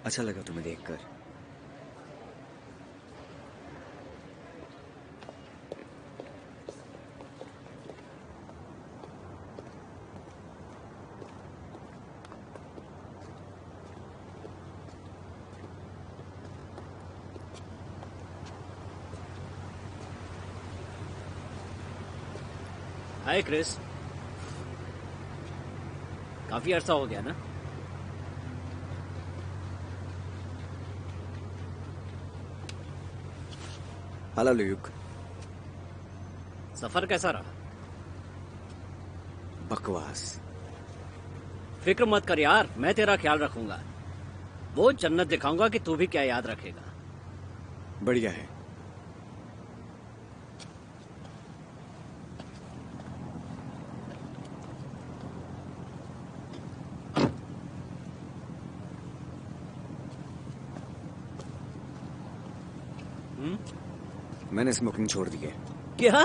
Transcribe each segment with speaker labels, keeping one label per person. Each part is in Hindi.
Speaker 1: अच्छा लगा तुम्हें देखकर।
Speaker 2: हाय क्रिस, काफी अरसा हो गया ना।
Speaker 1: Hello Luke.
Speaker 2: सफर कैसा रहा?
Speaker 1: बकवास।
Speaker 2: फिक्र मत कर यार, मैं तेरा ख्याल रखूंगा। वो जन्नत दिखाऊंगा कि तू भी क्या याद रखेगा।
Speaker 1: बढ़िया है। मैंने स्मोकिंग छोड़ दी है।
Speaker 2: क्या?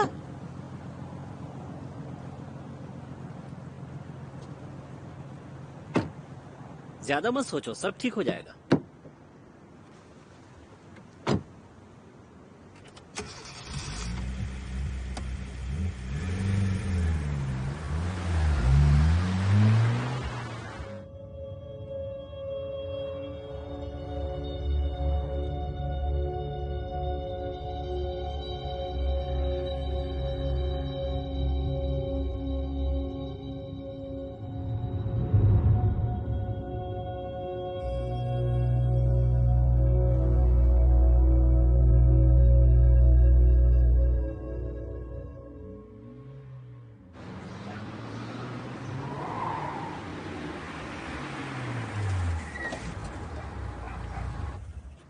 Speaker 2: ज्यादा मत सोचो, सब ठीक हो जाएगा।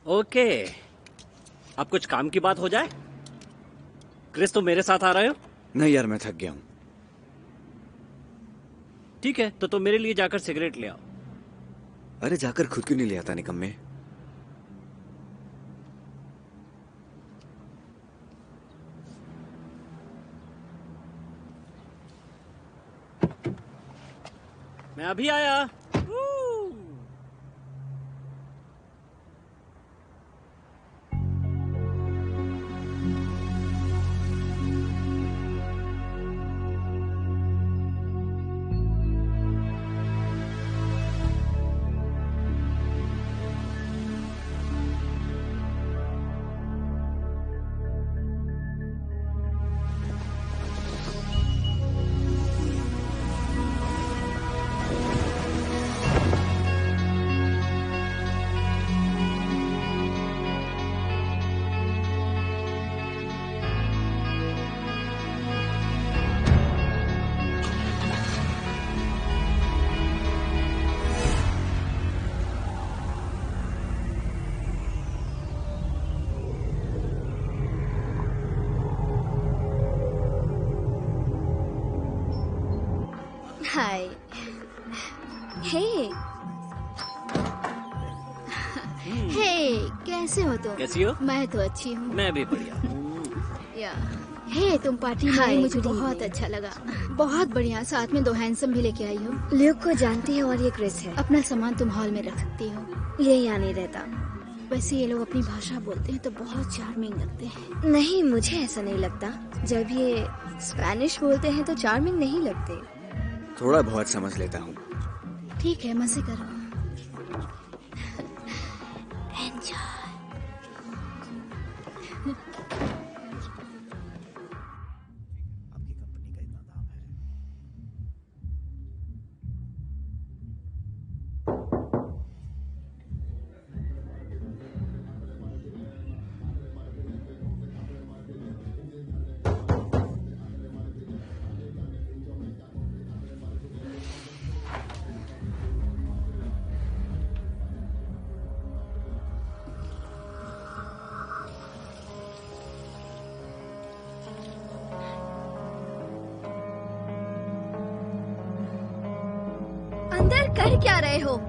Speaker 2: ओके, अब कुछ काम की बात हो जाए। क्रिस, तुम मेरे साथ आ रहे हो?
Speaker 1: नहीं यार, मैं थक गया हूं।
Speaker 2: ठीक है, तो तुम मेरे लिए जाकर सिगरेट ले आओ।
Speaker 1: अरे जाकर खुद क्यों नहीं ले आता निकम्मे?
Speaker 2: मैं अभी आया।
Speaker 3: हाय। हे हे, कैसे हो तुम?
Speaker 2: कैसी हो?
Speaker 3: मैं तो अच्छी हूँ।
Speaker 2: मैं भी बढ़िया।
Speaker 3: या हे, तुम पार्टी में आई, मुझे बहुत अच्छा लगा। बहुत बढ़िया, साथ में 2 हैंडसम भी लेके आई हो।
Speaker 4: ल्यूक को जानती है और ये क्रिस है।
Speaker 3: अपना सामान तुम हॉल में रख सकती हो।
Speaker 4: ये यहाँ नहीं रहता।
Speaker 3: वैसे ये लोग अपनी भाषा बोलते हैं तो बहुत चार्मिंग लगते हैं।
Speaker 4: नहीं, मुझे ऐसा नहीं लगता। जब ये स्पेनिश बोलते हैं तो चार्मिंग नहीं लगते।
Speaker 1: थोड़ा बहुत समझ लेता हूँ।
Speaker 3: ठीक है, मजे करो। एंजॉय। अंदर कर क्या रहे हो?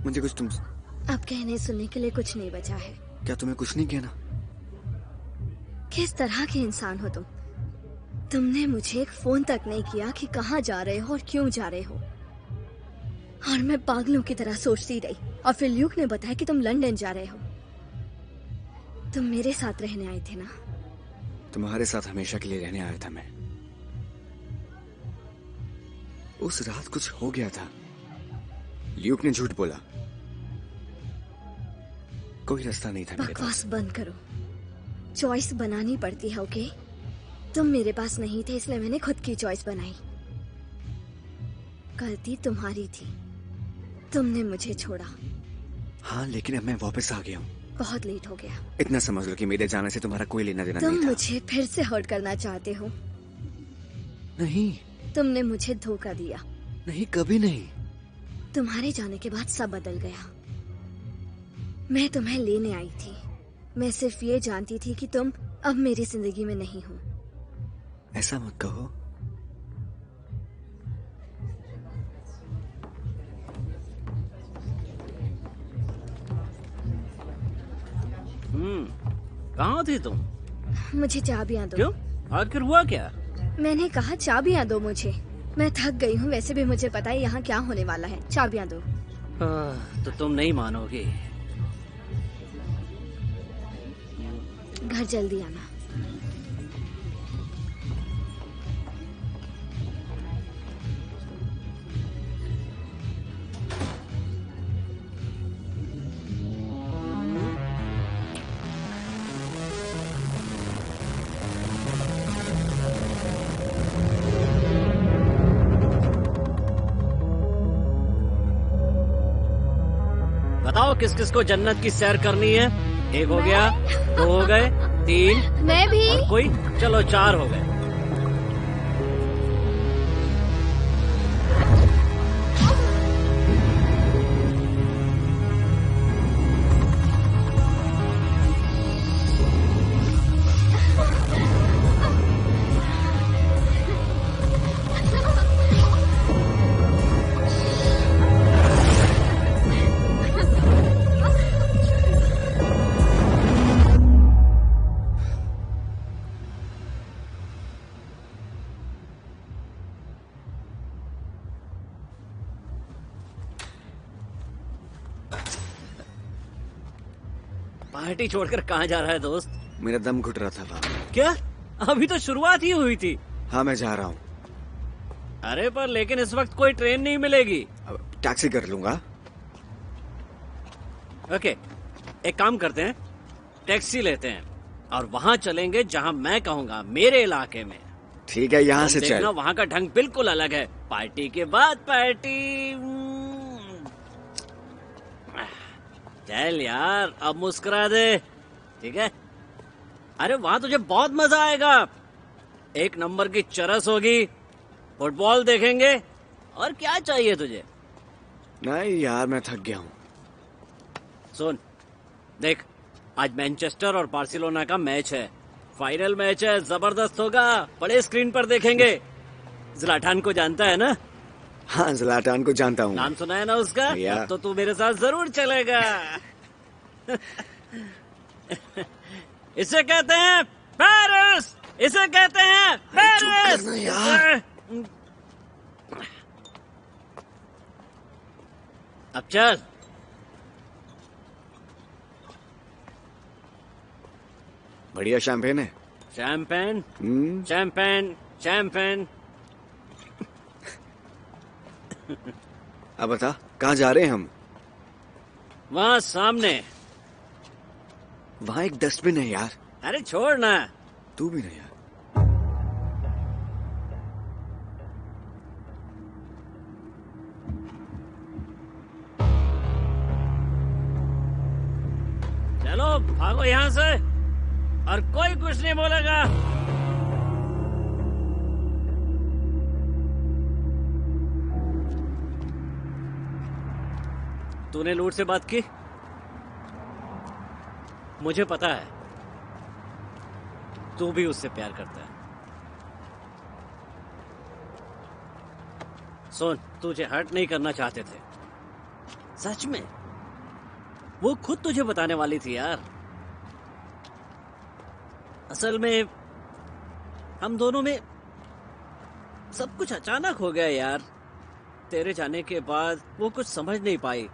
Speaker 1: मुझे कुछ तुम
Speaker 4: अब कहने सुनने के लिए कुछ नहीं बचा है।
Speaker 1: क्या तुम्हें कुछ नहीं कहना?
Speaker 4: किस तरह के इंसान हो तुम? तुमने मुझे एक फोन तक नहीं किया कि कहाँ जा रहे हो और क्यों जा रहे हो। और मैं पागलों की तरह सोचती रही, और फिर ल्यूक ने बताया कि तुम लंदन जा रहे हो। तुम मेरे साथ रहने आए थे ना?
Speaker 1: तुम्हारे साथ हमेशा के लिए रहने आया था मैं। उस रात कुछ हो गया था। ल्यूक ने झूठ बोला। कोई रास्ता नहीं था मेरे पास।
Speaker 4: बकवास बंद करो। चॉइस बनानी पड़ती है, ओके? तुम मेरे पास नहीं थे, इसलिए मैंने खुद की चॉइस बनाई। गलती तुम्हारी थी, तुमने मुझे छोड़ा।
Speaker 1: हाँ, लेकिन अब मैं वापस आ गया हूँ।
Speaker 4: बहुत लेट हो गया।
Speaker 1: इतना समझ लो कि मेरे जाने से तुम्हारा कोई लेना देना
Speaker 4: तुम
Speaker 1: नहीं था।
Speaker 4: मुझे फिर से हर्ट करना चाहते हो?
Speaker 1: नहीं,
Speaker 4: तुमने मुझे धोखा दिया।
Speaker 1: नहीं, कभी नहीं।
Speaker 4: तुम्हारे जाने के बाद सब बदल गया। मैं तुम्हें लेने आई थी। मैं सिर्फ ये जानती थी कि तुम अब मेरी जिंदगी में नहीं हो।
Speaker 1: ऐसा मत कहो।
Speaker 2: कहाँ थी तुम?
Speaker 4: मुझे चाबियां दो।
Speaker 2: क्यों? आखिर हुआ क्या?
Speaker 4: मैंने कहा चाबियां दो मुझे। मैं थक गई हूँ। वैसे भी मुझे पता है यहाँ क्या होने वाला है। चाबियां दो।
Speaker 2: तो तुम नहीं मानोगी।
Speaker 4: घर जल्दी आना।
Speaker 2: बताओ किस किस को जन्नत की सैर करनी है? एक हो गया, दो हो गए, तीन,
Speaker 3: मैं भी।
Speaker 2: और कोई? चलो 4 हो गए। पार्टी छोड़कर कहाँ जा रहा है दोस्त?
Speaker 1: मेरा दम घुट रहा था बाबा।
Speaker 2: क्या? अभी तो शुरुआत ही हुई थी।
Speaker 1: हाँ, मैं जा रहा हूँ।
Speaker 2: अरे पर लेकिन इस वक्त कोई ट्रेन नहीं मिलेगी।
Speaker 1: अब टैक्सी कर लूंगा।
Speaker 2: ओके, एक काम करते हैं, टैक्सी लेते हैं और वहाँ चलेंगे जहाँ मैं कहूँगा, मेरे इलाके में।
Speaker 1: ठीक है, यहाँ से चल।
Speaker 2: देखना वहाँ का ढंग बिल्कुल अलग है। पार्टी के बाद पार्टी। चल यार, अब मुस्कुरा दे, ठीक है? अरे वहाँ तुझे बहुत मजा आएगा। 1 नंबर की चरस होगी, फुटबॉल देखेंगे, और क्या चाहिए तुझे?
Speaker 1: नहीं यार, मैं थक गया हूँ।
Speaker 2: सुन, देख, आज मैनचेस्टर और बार्सिलोना का मैच है। फाइनल मैच है, जबरदस्त होगा। बड़े स्क्रीन पर देखेंगे। ज़्लाटान को जानता है ना?
Speaker 1: हाँ, ज़्लाटान को जानता हूँ।
Speaker 2: नाम सुना है ना उसका?
Speaker 1: या।
Speaker 2: तो तू मेरे साथ जरूर चलेगा। इसे कहते हैं पेरिस। इसे कहते हैं पेरिस।
Speaker 1: करना यार।
Speaker 2: अब चल।
Speaker 1: बढ़िया शैंपेन है।
Speaker 2: Champagne, champagne, champagne.
Speaker 1: अब बता, कहाँ जा रहे हैं हम?
Speaker 2: वहाँ सामने।
Speaker 1: वहाँ एक डस्टबिन है यार।
Speaker 2: अरे छोड़ ना।
Speaker 1: तू भी नहीं यार।
Speaker 2: चलो भागो यहाँ से, और कोई कुछ नहीं बोलेगा। तूने लूट से बात की? मुझे पता है तू भी उससे प्यार करता है। सुन, तुझे हर्ट नहीं करना चाहते थे। सच में वो खुद तुझे बताने वाली थी यार। असल में हम दोनों में सब कुछ अचानक हो गया यार। तेरे जाने के बाद वो कुछ समझ नहीं पाई।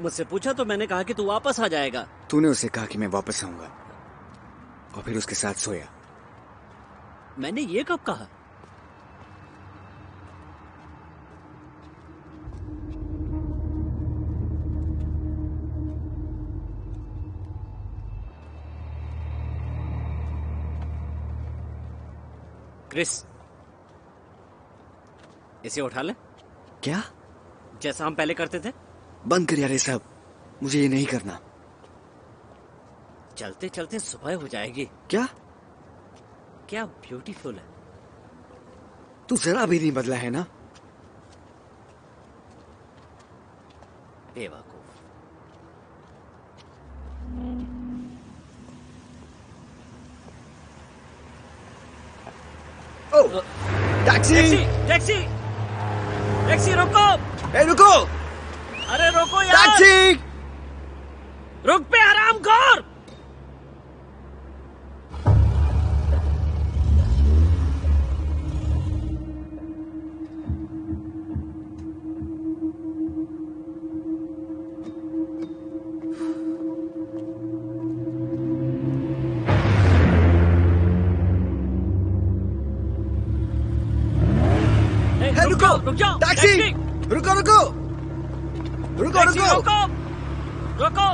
Speaker 2: मुझसे पूछा तो मैंने कहा कि तू वापस आ जाएगा।
Speaker 1: तूने उसे कहा कि मैं वापस आऊंगा और फिर उसके साथ सोया।
Speaker 2: मैंने ये कब कहा? क्रिस, इसे उठा ले।
Speaker 1: क्या?
Speaker 2: जैसा हम पहले करते थे।
Speaker 1: बंद कर यार ये सब, मुझे ये नहीं करना।
Speaker 2: चलते चलते सुबह हो जाएगी।
Speaker 1: क्या?
Speaker 2: क्या ब्यूटीफुल है।
Speaker 1: तू जरा भी नहीं बदला है ना।
Speaker 2: बेवकूफ।
Speaker 1: ओह, टैक्सी!
Speaker 2: टैक्सी टैक्सी टैक्सी रोको।
Speaker 1: ए रुको!
Speaker 2: अरे रोको यार।
Speaker 1: टैक्सी!
Speaker 2: रुक पे आराम कर।
Speaker 1: ए रुको!
Speaker 2: रुक जाओ।
Speaker 1: टैक्सी! रुको रुको! रुको
Speaker 2: टैक्सी
Speaker 1: रुको!
Speaker 2: रोको रोको।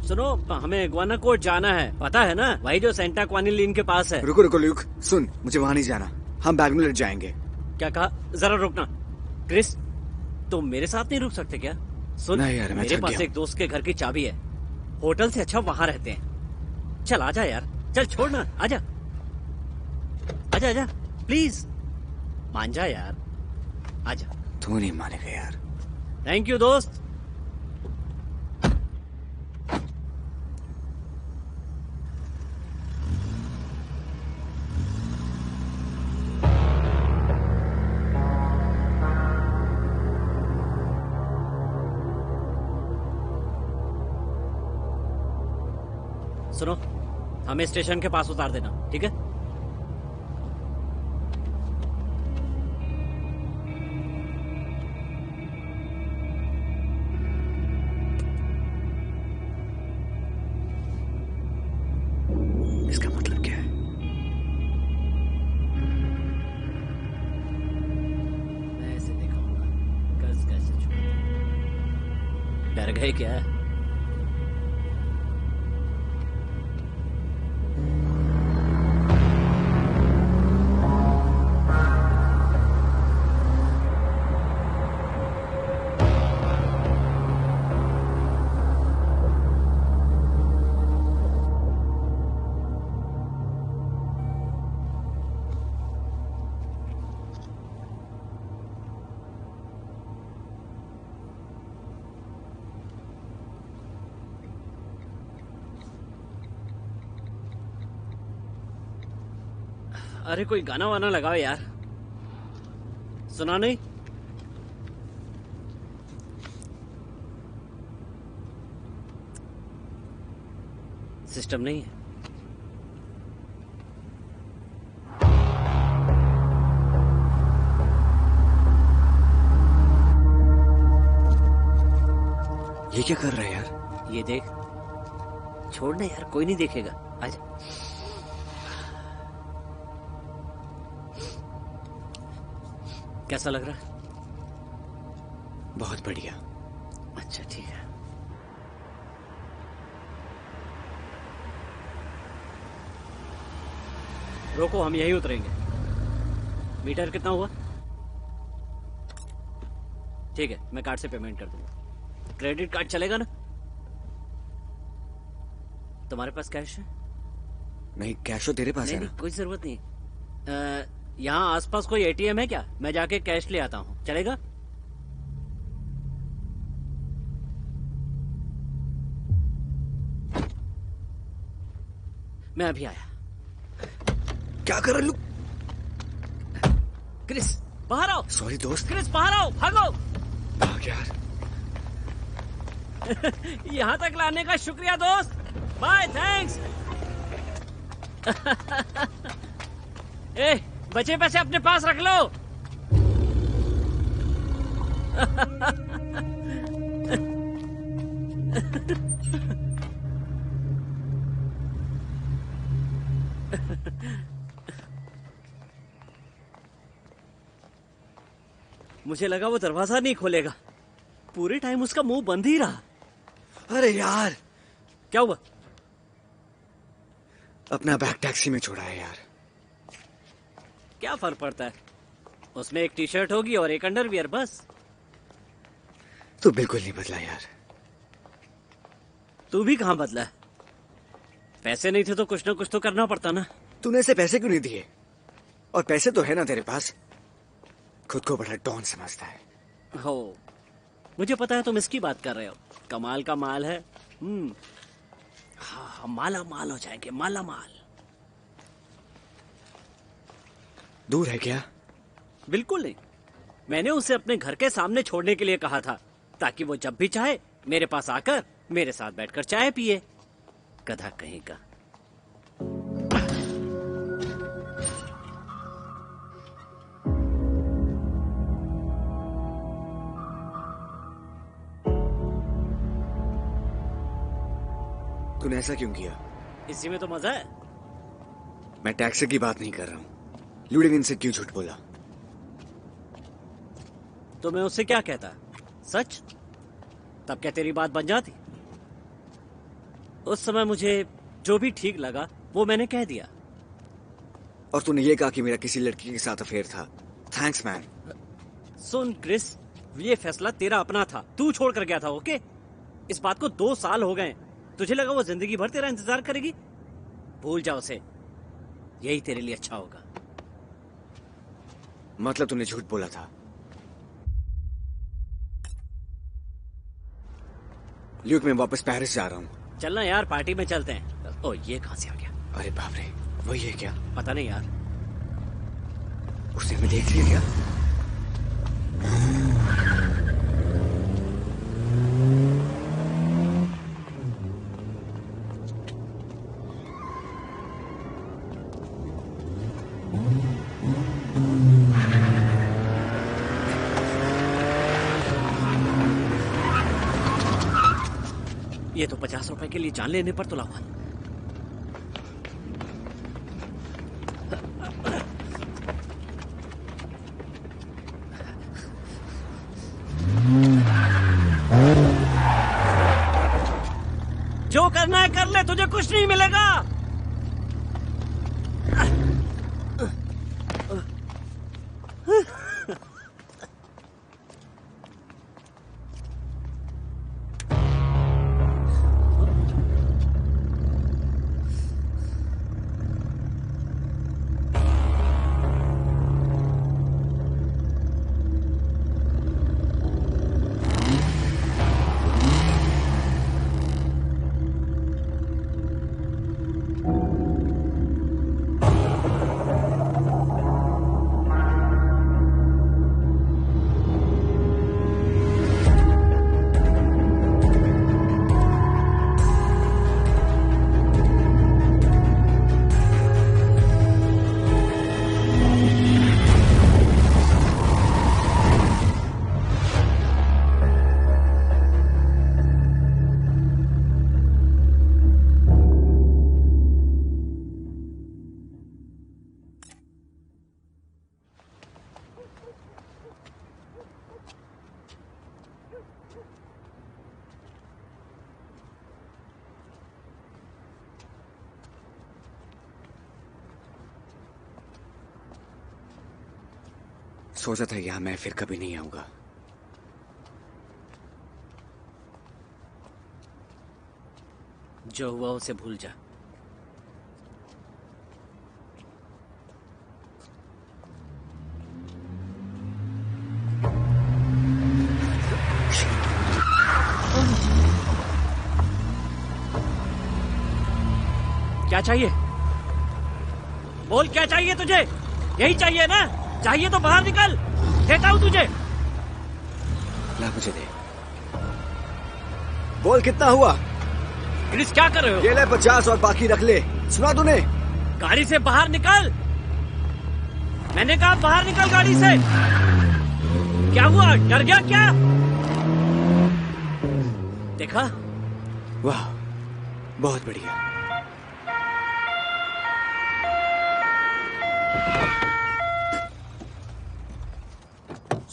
Speaker 2: सुनो, हमें ग्वानाकोट जाना है, पता है ना? वही जो सेंटा क्वानिलीन के पास है।
Speaker 1: रुको रुको ल्यूक, सुन, मुझे वहां नहीं जाना। हम बैगनूर जाएंगे।
Speaker 2: क्या कहा? जरा रुकना। क्रिस, तुम मेरे साथ नहीं रुक सकते क्या? सुन,
Speaker 1: नहीं यार, मैं
Speaker 2: मेरे
Speaker 1: थक
Speaker 2: पास
Speaker 1: गया
Speaker 2: एक दोस्त के घर की चाबी है। होटल से अच्छा वहां रहते हैं। चल आजा यार, चल छोड़ना, आजा आजा आजा प्लीज, मान जा यार, आजा।
Speaker 1: तू नहीं मानेगा यार।
Speaker 2: थैंक यू दोस्त। सुनो, हमें स्टेशन के पास उतार देना, ठीक है?
Speaker 1: इसका मतलब क्या है?
Speaker 2: मैं ऐसे दिखाऊंगा, कस कैसे छोड़। डर गए क्या? अरे कोई गाना वाना लगाओ यार, सुना नहीं? सिस्टम नहीं है।
Speaker 1: ये क्या कर रहा है यार?
Speaker 2: ये देख, छोड़ना यार, कोई नहीं देखेगा, आजा। कैसा लग रहा है?
Speaker 1: बहुत बढ़िया।
Speaker 2: अच्छा ठीक है। रोको, हम यहीं उतरेंगे। मीटर कितना हुआ? ठीक है, मैं कार्ड से पेमेंट कर दूंगा। क्रेडिट कार्ड चलेगा ना? तुम्हारे पास कैश है?
Speaker 1: नहीं, कैश तो तेरे पास
Speaker 2: नहीं,
Speaker 1: है
Speaker 2: नहीं,
Speaker 1: ना?
Speaker 2: कोई जरूरत नहीं। यहाँ आसपास कोई एटीएम है क्या? मैं जाके कैश ले आता हूँ, चलेगा? मैं अभी आया।
Speaker 1: क्या कर रहा है?
Speaker 2: क्रिस, बाहर आओ।
Speaker 1: सॉरी दोस्त।
Speaker 2: क्रिस बाहर आओ, भागो।
Speaker 1: भाग यार।
Speaker 2: यहाँ तक लाने का शुक्रिया दोस्त। Bye, thanks. ए, बचे पैसे अपने पास रख लो। मुझे लगा वो दरवाजा नहीं खोलेगा। पूरे टाइम उसका मुंह बंद ही रहा।
Speaker 1: अरे यार,
Speaker 2: क्या हुआ?
Speaker 1: अपना बैग टैक्सी में छोड़ा है यार।
Speaker 2: क्या फर्क पड़ता है? उसमें एक टी शर्ट होगी और एक अंडरवियर, बस।
Speaker 1: तू बिल्कुल नहीं बदला यार।
Speaker 2: तू भी कहां बदला है? पैसे नहीं थे तो कुछ ना कुछ तो करना पड़ता ना।
Speaker 1: तूने इसे पैसे क्यों नहीं दिए? और पैसे तो है ना तेरे पास। खुद को बड़ा डॉन समझता है।
Speaker 2: हो, मुझे पता है तुम इसकी बात कर रहे हो। कमाल का माल है। हाँ, माला माल हो जाएंगे, माला माल।
Speaker 1: दूर है क्या?
Speaker 2: बिल्कुल नहीं। मैंने उसे अपने घर के सामने छोड़ने के लिए कहा था, ताकि वो जब भी चाहे मेरे पास आकर मेरे साथ बैठकर चाय पिए। गधा कहीं का।
Speaker 1: तूने ऐसा क्यों किया?
Speaker 2: इसी में तो मजा है।
Speaker 1: मैं टैक्सी की बात नहीं कर रहा हूँ। ल्यूडिविन से क्यों झूठ बोला?
Speaker 2: तो मैं उससे क्या कहता? सच? तब क्या तेरी बात बन जाती? उस समय मुझे जो भी ठीक लगा वो मैंने कह दिया।
Speaker 1: और तूने ये कहा कि मेरा किसी लड़की के साथ अफेयर था। Thanks man.
Speaker 2: सुन क्रिस, ये फैसला तेरा अपना था। तू छोड़ कर गया था, ओके? इस बात को 2 साल हो गए। तुझे लगा वो जिंदगी भर तेरा इंतजार करेगी? भूल जा उसे। यही तेरे लिए अच्छा होगा।
Speaker 1: मतलब तूने झूठ बोला था? ल्यूक, मैं वापस पेरिस जा रहा हूँ।
Speaker 2: चलना यार, पार्टी में चलते हैं। ओ, ये कहां से आ गया?
Speaker 1: अरे बाप रे, वही है क्या?
Speaker 2: पता नहीं यार।
Speaker 1: उसने हमें देख लिया क्या?
Speaker 2: ये तो 50 रुपए के लिए जान लेने पर तुला हुआ। जो करना है कर ले, तुझे कुछ नहीं मिलेगा।
Speaker 1: सोचा था यहां मैं फिर कभी नहीं आऊंगा।
Speaker 2: जो हुआ उसे भूल जा। क्या चाहिए? बोल, क्या चाहिए तुझे? यही चाहिए ना? चाहिए तो बाहर निकल। देता हूँ तुझे।
Speaker 1: ला मुझे दे। बोल कितना हुआ?
Speaker 2: क्रिस क्या कर रहे हो?
Speaker 1: ये ले 50 और बाकी रख ले। सुना तूने?
Speaker 2: गाड़ी से बाहर निकल। मैंने कहा बाहर निकल गाड़ी से। क्या हुआ, डर गया क्या? देखा?
Speaker 1: वाह, बहुत बढ़िया।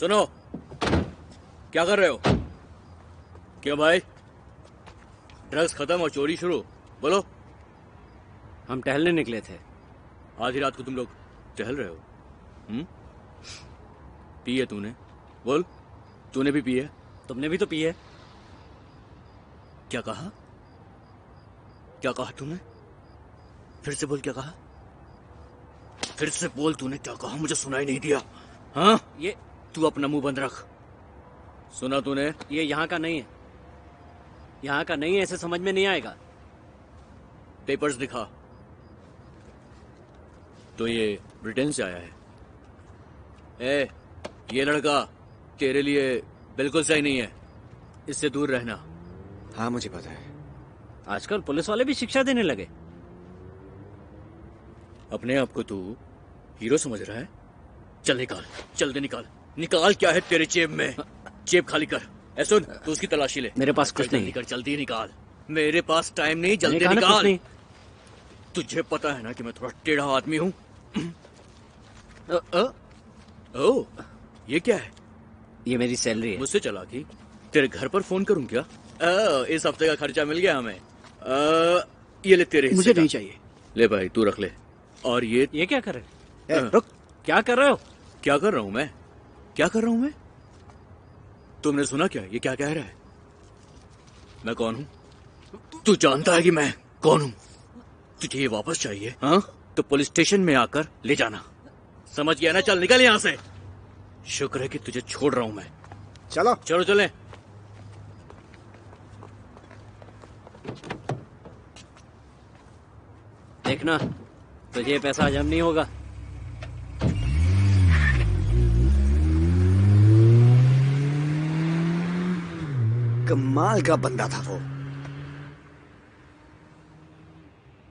Speaker 2: सुनो, क्या कर रहे हो? क्यों भाई, ड्रग्स खत्म और चोरी शुरू? बोलो। हम टहलने निकले थे। आधी रात को तुम लोग टहल रहे हो? पी है तूने? बोल, तूने भी पी है? तुमने भी तो पी है। क्या कहा? क्या कहा तूने? फिर से बोल, क्या कहा? फिर से बोल, तूने क्या कहा? मुझे सुनाई नहीं दिया। हाँ, ये तू अपना मुंह बंद रख। सुना तूने? ये यहाँ का नहीं है। यहाँ का नहीं है, ऐसे समझ में नहीं आएगा। पेपर्स दिखा। तो ये ब्रिटेन से आया है। ए, ये लड़का तेरे लिए बिल्कुल सही नहीं है, इससे दूर रहना।
Speaker 1: हाँ मुझे पता है।
Speaker 2: आजकल पुलिस वाले भी शिक्षा देने लगे। अपने आप को तू हीरो समझ रहा है? चल निकाल, जल्दी निकाल। निकाल, क्या है तेरे जेब में? जेब खाली कर। ए सुन, तू उसकी तलाशी ले। मेरे पास कुछ नहीं। जल्दी निकाल। मेरे पास टाइम नहीं, जल्दी निकाल। तुझे पता है ना कि मैं थोड़ा टेढ़ा आदमी हूँ। ओ, ये क्या है? ये मेरी सैलरी है। मुझसे चलाकी? तेरे घर पर फोन करूं क्या? इस हफ्ते का खर्चा मिल गया हमें। ये ले तेरे हिस्से
Speaker 1: मुझे
Speaker 2: का।
Speaker 1: नहीं चाहिए।
Speaker 2: ले भाई, तू रख ले। और ये क्या कर रहे हो?
Speaker 1: रुक।
Speaker 2: क्या कर रहे हो? क्या कर रहा हूं मैं? क्या कर रहा हूं मैं? तुमने सुना क्या? ये क्या कह रहा है? मैं कौन हूं? तू जानता है कि मैं कौन हूं? तुझे ये वापस चाहिए? हाँ, तो पुलिस स्टेशन में आकर ले जाना। समझ गया ना? चल निकल यहां से। शुक्र है कि तुझे छोड़ रहा हूं मैं।
Speaker 1: चलो
Speaker 2: चलो चले। देखना, तुझे ये पैसा हजम नहीं होगा।
Speaker 1: कमाल का बंदा था वो।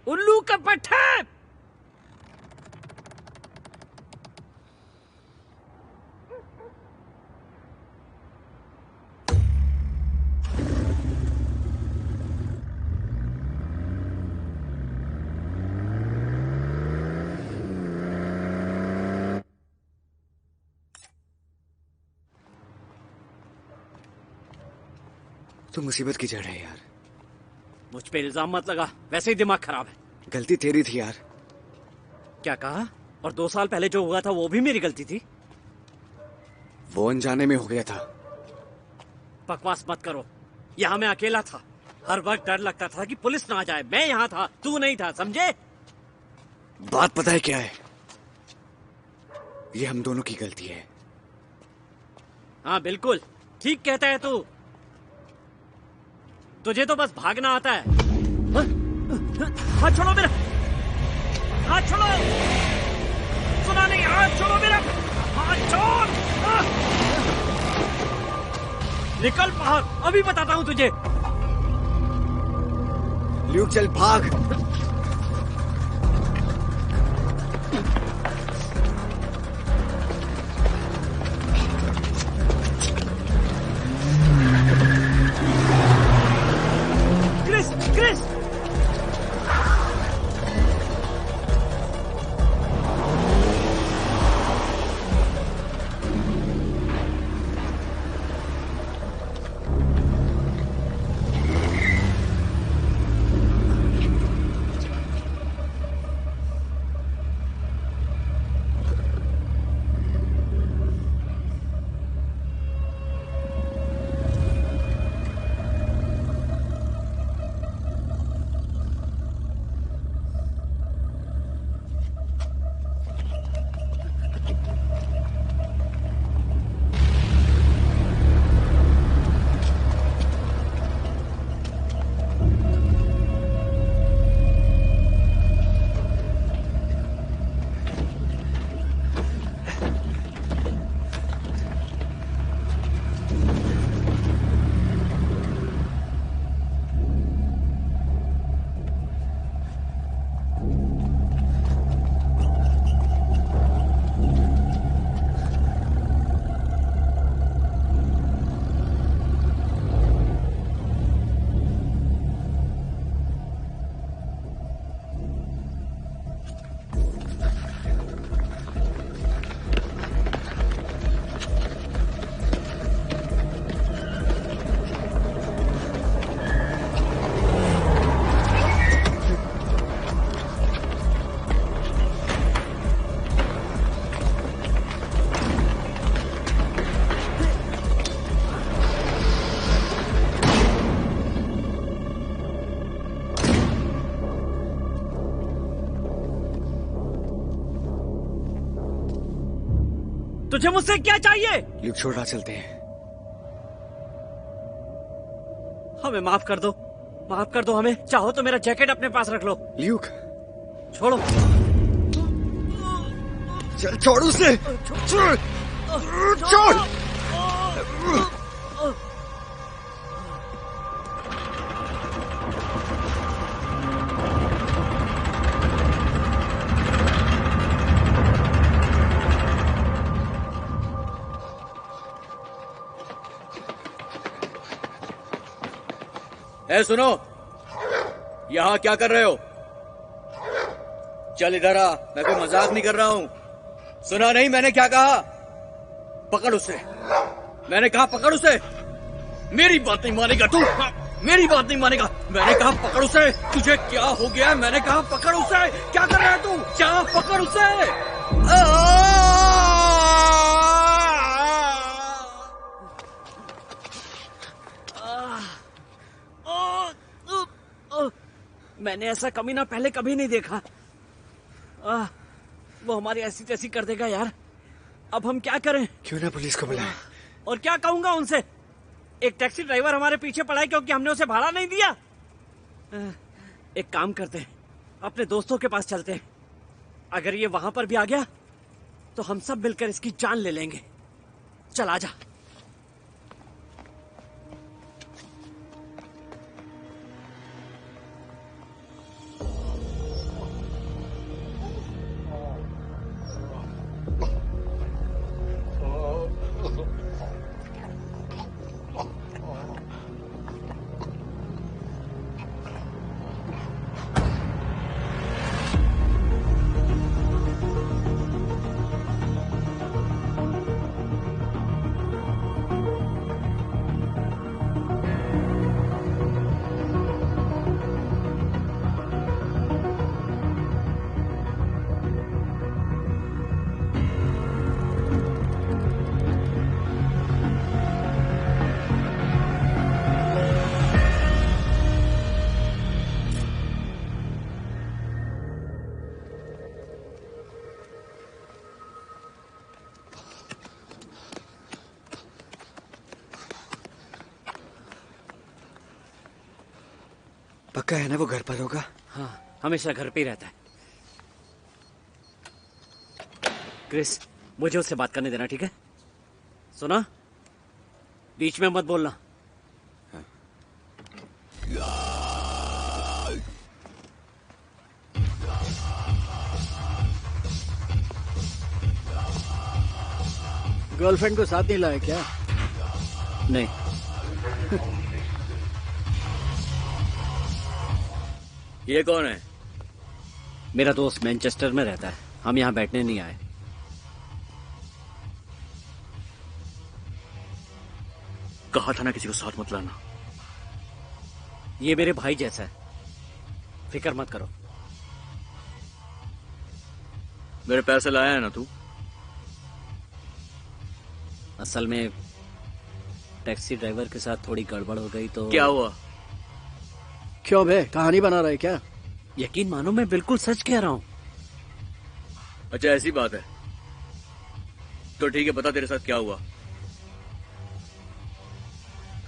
Speaker 2: उल्लू का पट्टा।
Speaker 1: तू मुसीबत की जड़ है यार।
Speaker 2: मुझ पे इल्जाम मत लगा, वैसे ही दिमाग खराब है।
Speaker 1: गलती तेरी थी यार।
Speaker 2: क्या कहा? और 2 साल पहले जो हुआ था वो भी मेरी गलती थी?
Speaker 1: वो अनजाने में हो गया था।
Speaker 2: बकवास मत करो। यहाँ मैं अकेला था। हर वक्त डर लगता था कि पुलिस ना आ जाए। मैं यहाँ था, तू नहीं था, समझे?
Speaker 1: बात पता है क्या है? ये हम दोनों की गलती है।
Speaker 2: हाँ बिल्कुल ठीक कहता है तू। तुझे तो बस भागना आता है। हाथ छोड़ो मेरा, हाथ छोड़ो। सुना नहीं? हाथ छोड़ो मेरा, हाथ छोड़। निकल बाहर, अभी बताता हूँ तुझे।
Speaker 1: ल्यूक चल भाग।
Speaker 2: Chris, Chris. तुझे मुझसे क्या चाहिए?
Speaker 1: ल्यूक छोड़ना चलते हैं।
Speaker 2: हमें माफ कर दो, माफ कर दो हमें। चाहो तो मेरा जैकेट अपने पास रख लो।
Speaker 1: ल्यूक
Speaker 2: छोड़ो।
Speaker 1: चल छोड़ उसे। छोड़। छोड़।
Speaker 5: ए सुनो, यहाँ क्या कर रहे हो? चल इधर आ, मैं कोई मजाक नहीं कर रहा हूँ। सुना नहीं मैंने क्या कहा? पकड़ उसे। मैंने कहा पकड़ उसे। मेरी बात नहीं मानेगा तू? मेरी बात नहीं मानेगा? मैंने कहा पकड़ उसे। तुझे क्या हो गया? मैंने कहा पकड़ उसे। क्या कर रहा है तू? जा पकड़ उसे।
Speaker 2: मैंने ऐसा कमीना पहले कभी नहीं देखा। वो हमारी ऐसी तैसी कर देगा यार। अब हम क्या करें?
Speaker 1: क्यों ना पुलिस को बुलाएं?
Speaker 2: और क्या कहूंगा उनसे? एक टैक्सी ड्राइवर हमारे पीछे पड़ा है क्योंकि हमने उसे भाड़ा नहीं दिया। एक काम करते हैं, अपने दोस्तों के पास चलते हैं। अगर ये वहां पर भी आ गया तो हम सब मिलकर इसकी जान ले लेंगे। चल आजा।
Speaker 1: पक्का है ना वो घर पर होगा?
Speaker 2: हाँ, हमेशा घर पे ही रहता है। क्रिस, मुझे उससे बात करने देना, ठीक है? सुना? बीच में मत बोलना।
Speaker 6: गर्लफ्रेंड को साथ नहीं लाया क्या?
Speaker 2: नहीं।
Speaker 5: ये कौन है?
Speaker 2: मेरा दोस्त मैनचेस्टर में रहता है। हम यहाँ बैठने नहीं आए।
Speaker 5: कहा था ना किसी को साथ मत लाना।
Speaker 2: ये मेरे भाई जैसा है, फिक्र मत करो।
Speaker 5: मेरे पैसे लाया है ना तू?
Speaker 2: असल में टैक्सी ड्राइवर के साथ थोड़ी गड़बड़ हो गई तो।
Speaker 5: क्या हुआ?
Speaker 6: क्यों बे, कहानी बना रहे क्या?
Speaker 2: यकीन मानो, मैं बिल्कुल सच कह रहा हूँ।
Speaker 5: अच्छा ऐसी बात है तो ठीक है, बता तेरे साथ क्या हुआ?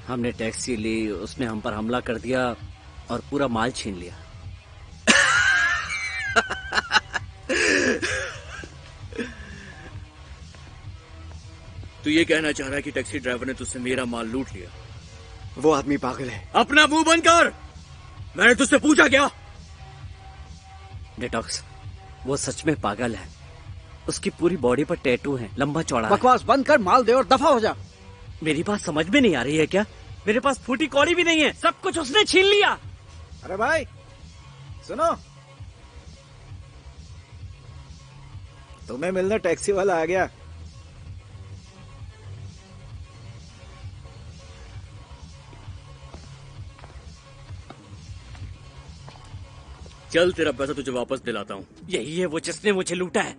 Speaker 2: हमने टैक्सी ली, उसने हम पर हमला कर दिया और पूरा माल छीन लिया।
Speaker 5: तू ये कहना चाह रहा है कि टैक्सी ड्राइवर ने तुझसे मेरा माल लूट लिया?
Speaker 1: वो आदमी पागल है।
Speaker 5: अपना मुंह बंद कर। मैंने तुझसे पूछा क्या?
Speaker 2: डिटॉक्स, वो सच में पागल है। उसकी पूरी बॉडी पर टैटू है, लंबा चौड़ा है।
Speaker 6: बकवास बंद कर, माल दे और दफा हो जा।
Speaker 2: मेरी बात समझ में नहीं आ रही है क्या? मेरे पास फूटी कौड़ी भी नहीं है, सब कुछ उसने छीन लिया।
Speaker 6: अरे भाई सुनो, तुम्हें मिलने टैक्सी वाला आ गया।
Speaker 5: चल तेरा पैसा तुझे वापस दिलाता हूँ।
Speaker 2: यही है वो जिसने मुझे लूटा है।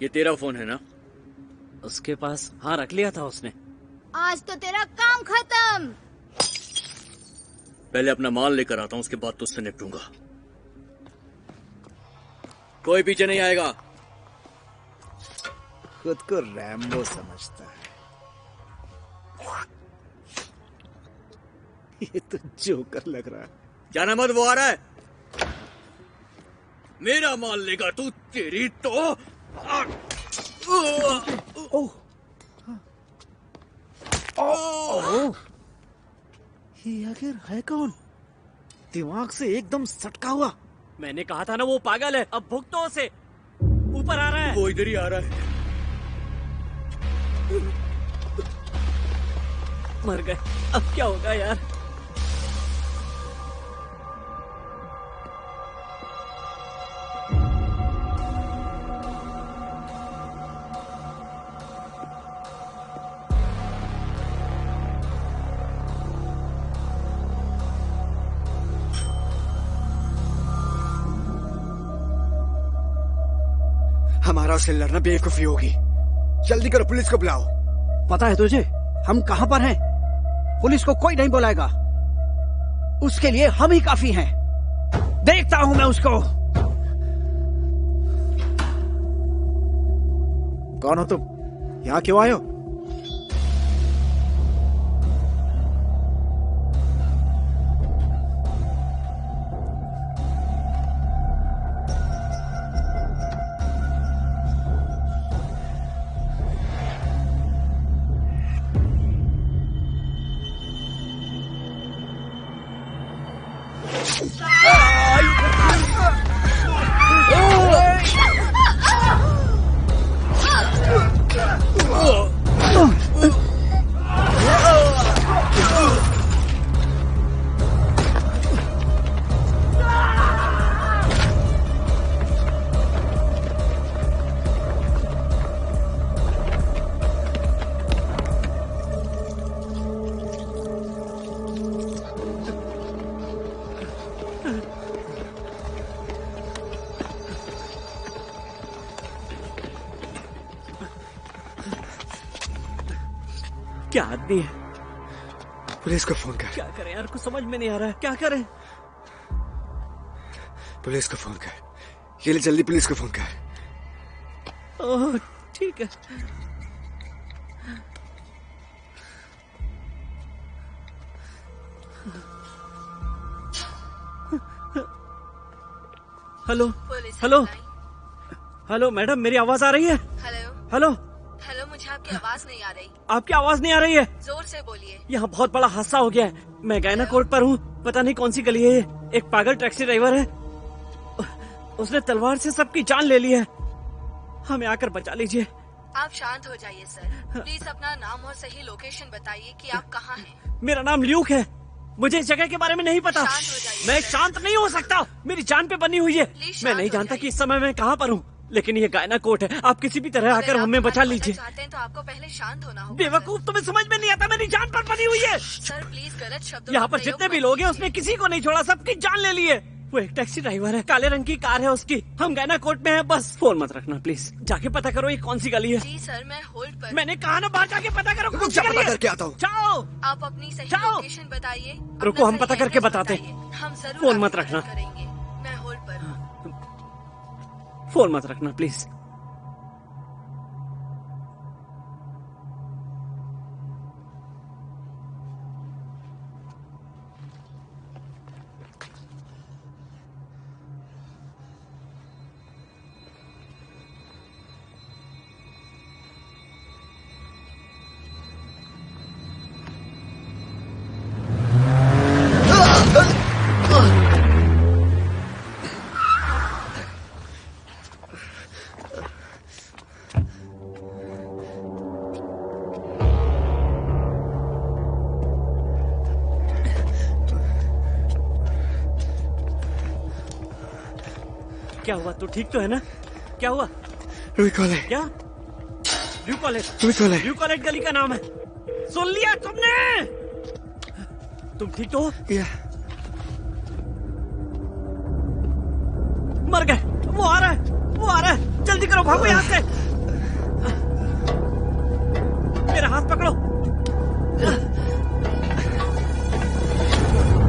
Speaker 5: ये तेरा फोन है ना?
Speaker 2: उसके पास? हाँ, रख लिया था उसने।
Speaker 3: आज तो तेरा काम खत्म।
Speaker 5: पहले अपना माल लेकर आता हूं, उसके बाद तुझसे निपटूंगा। कोई पीछे नहीं आएगा।
Speaker 6: खुद को रैम्बो समझता है। ये तो जोकर लग रहा है।
Speaker 5: जाना मत, वो आ रहा है। मेरा माल लेगा तू, तेरी तो
Speaker 6: ओह, ओह, ये आखिर है कौन? दिमाग से एकदम सटका हुआ।
Speaker 2: मैंने कहा था ना वो पागल है, अब भुगतो तो उसे। ऊपर आ रहा है।
Speaker 5: वो इधर ही आ रहा है।
Speaker 2: मर गए, अब क्या होगा यार?
Speaker 1: हमारा उससे लड़ना बेवकूफी होगी। जल्दी करो, पुलिस को बुलाओ।
Speaker 7: पता है तुझे हम कहां पर हैं? पुलिस को कोई नहीं बुलाएगा, उसके लिए हम ही काफी हैं। देखता हूं मैं उसको।
Speaker 6: कौन हो तुम? यहाँ क्यों आए हो?
Speaker 2: क्या आदमी है?
Speaker 1: पुलिस को फोन कर।
Speaker 2: क्या करें यार, कुछ समझ में नहीं आ रहा है, क्या करें?
Speaker 1: पुलिस को फोन कर। ये ले, जल्दी पुलिस को फोन कर।
Speaker 2: ओह ठीक है। हेलो हेलो हेलो मैडम, मेरी आवाज आ रही है?
Speaker 4: हेलो
Speaker 2: हेलो
Speaker 4: हेलो, मुझे आपकी आवाज नहीं आ रही।
Speaker 2: आपकी आवाज नहीं आ रही है?
Speaker 4: जोर से बोलिए।
Speaker 2: यहाँ बहुत बड़ा हादसा हो गया है। मैं गायना कोर्ट पर हूँ, पता नहीं कौन सी गली है ये। एक पागल टैक्सी ड्राइवर है, उसने तलवार से सबकी जान ले ली है। हमें आकर बचा लीजिए।
Speaker 4: आप शांत हो जाइए सर। प्लीज अपना नाम और सही लोकेशन बताइए कि आप कहाँ हैं।
Speaker 2: मेरा नाम ल्यूक है, मुझे इस जगह के बारे में नहीं पता।
Speaker 4: शांत हो जाइए।
Speaker 2: मैं शांत नहीं हो सकता, मेरी जान पे बनी हुई है।
Speaker 4: प्लीज
Speaker 2: मैं
Speaker 4: शांत
Speaker 2: नहीं
Speaker 4: हो
Speaker 2: जानता
Speaker 4: जाइए।
Speaker 2: कि इस समय मैं कहाँ पर हूँ, लेकिन ये गायना कोर्ट है। आप किसी भी तरह आकर
Speaker 4: अगर
Speaker 2: हमें
Speaker 4: आप
Speaker 2: बचा
Speaker 4: हमारी
Speaker 2: लीजिए।
Speaker 4: मदद चाहते हैं तो आपको पहले शांत होना होगा।
Speaker 2: बेवकूफ, तुम्हें समझ में नहीं आता, मेरी जान पर बनी हुई है।
Speaker 4: सर प्लीज गलत शब्दों
Speaker 2: यहाँ
Speaker 4: का
Speaker 2: पर
Speaker 4: प्रयोग
Speaker 2: जितने भी
Speaker 4: मत
Speaker 2: लोग हैं,
Speaker 4: कीजिए।
Speaker 2: उसने किसी को नहीं छोड़ा, सबकी जान ले ली है। वो एक टैक्सी ड्राइवर है, काले रंग की कार है उसकी। हम गायना कोर्ट में हैं, बस फोन मत रखना प्लीज। जाके पता करो ये कौन सी गली है।
Speaker 4: जी सर, मैं होल्ड पर।
Speaker 2: मैंने कहा ना, बाहर जाके पता करो कौन सी
Speaker 1: जा,
Speaker 2: गली
Speaker 1: पता
Speaker 2: है।
Speaker 1: करके आता हूँ।
Speaker 2: जाओ।
Speaker 4: आप अपनी सही
Speaker 2: जाओ।
Speaker 4: लोकेशन बताइए।
Speaker 2: रुको,
Speaker 4: अपना
Speaker 2: हम
Speaker 4: सही
Speaker 2: पता करके
Speaker 4: एड्रेस
Speaker 2: बताते हैं।
Speaker 4: बताइए। हम जरूर
Speaker 2: फोन मत
Speaker 4: आपकी
Speaker 2: रखना।
Speaker 4: मदद करेंगे। मैं होल्ड पर हूँ।
Speaker 2: फोन मत रखना प्लीज। क्या हुआ, तू ठीक तो है ना? क्या हुआ?
Speaker 1: रूही कॉलेज।
Speaker 2: क्या? New college?
Speaker 1: Roohi college.
Speaker 2: New college गली का नाम है, सुन लिया तुमने? तुम ठीक तो हो?
Speaker 1: या
Speaker 2: मर गए। वो आ रहा है, वो आ रहा है, जल्दी करो, भागो यहाँ से। मेरा हाथ पकड़ो।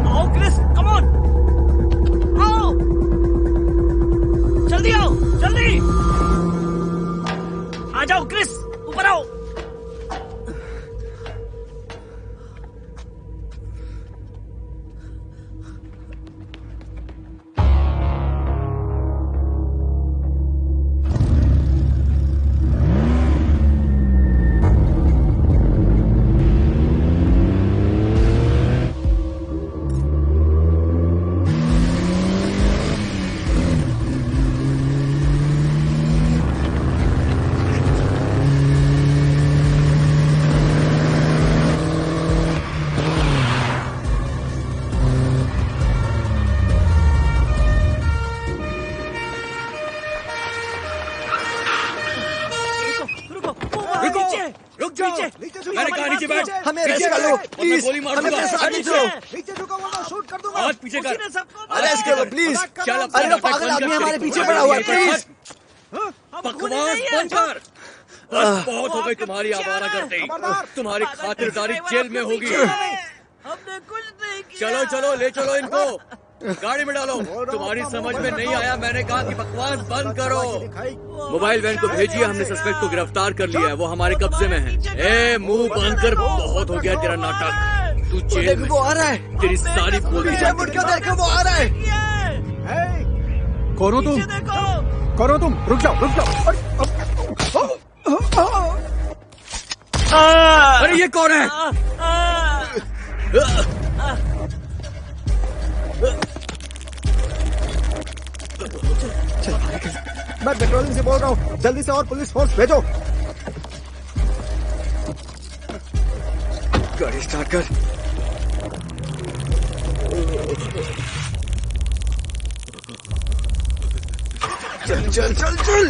Speaker 2: आओ आओ क्रिस, ऊपर आओ।
Speaker 5: मैंने कहा नीचे बैठ।
Speaker 1: हमें अरेस्ट कर लो प्लीज,
Speaker 5: गोली मार
Speaker 1: हमें
Speaker 5: दूंगा।
Speaker 1: अपने साथ खींच लो।
Speaker 6: नीचे झुका वरना शूट कर दूंगा।
Speaker 5: हाथ पीछे कर।
Speaker 1: अरेस्ट करो प्लीज।
Speaker 5: चल
Speaker 1: अरे वो पागल आदमी हमारे पीछे पड़ा हुआ है, प्लीज।
Speaker 5: बकवास बंद कर। बस बहुत हो गई तुम्हारी आवारा करते। तुम्हारी खातिरदारी जेल में होगी।
Speaker 2: हमने कुछ नहीं किया।
Speaker 5: चलो चलो ले चलो इनको, गाड़ी में डालो। तुम्हारी समझ में नहीं आया, मैंने कहा कि बकवास बंद करो। मोबाइल वैन को भेजिए, हमने सस्पेक्ट को गिरफ्तार कर लिया है, वो हमारे कब्जे में है। ए मुंह बंद कर, बहुत हो गया तेरा नाटक। तू जेल में,
Speaker 1: वो आ रहा है।
Speaker 5: तेरी सारी
Speaker 1: पीछे मुड़ के देखो, वो आ रहा है।
Speaker 6: कौन हो तुम? कौन हो तुम? रुक जाओ रुक जाओ।
Speaker 5: अरे ये कौन है?
Speaker 6: मैं पेट्रोलिंग से बोल रहा हूँ, जल्दी से और पुलिस फोर्स भेजो।
Speaker 1: गाड़ी स्टार्ट कर। चल चल चल चल।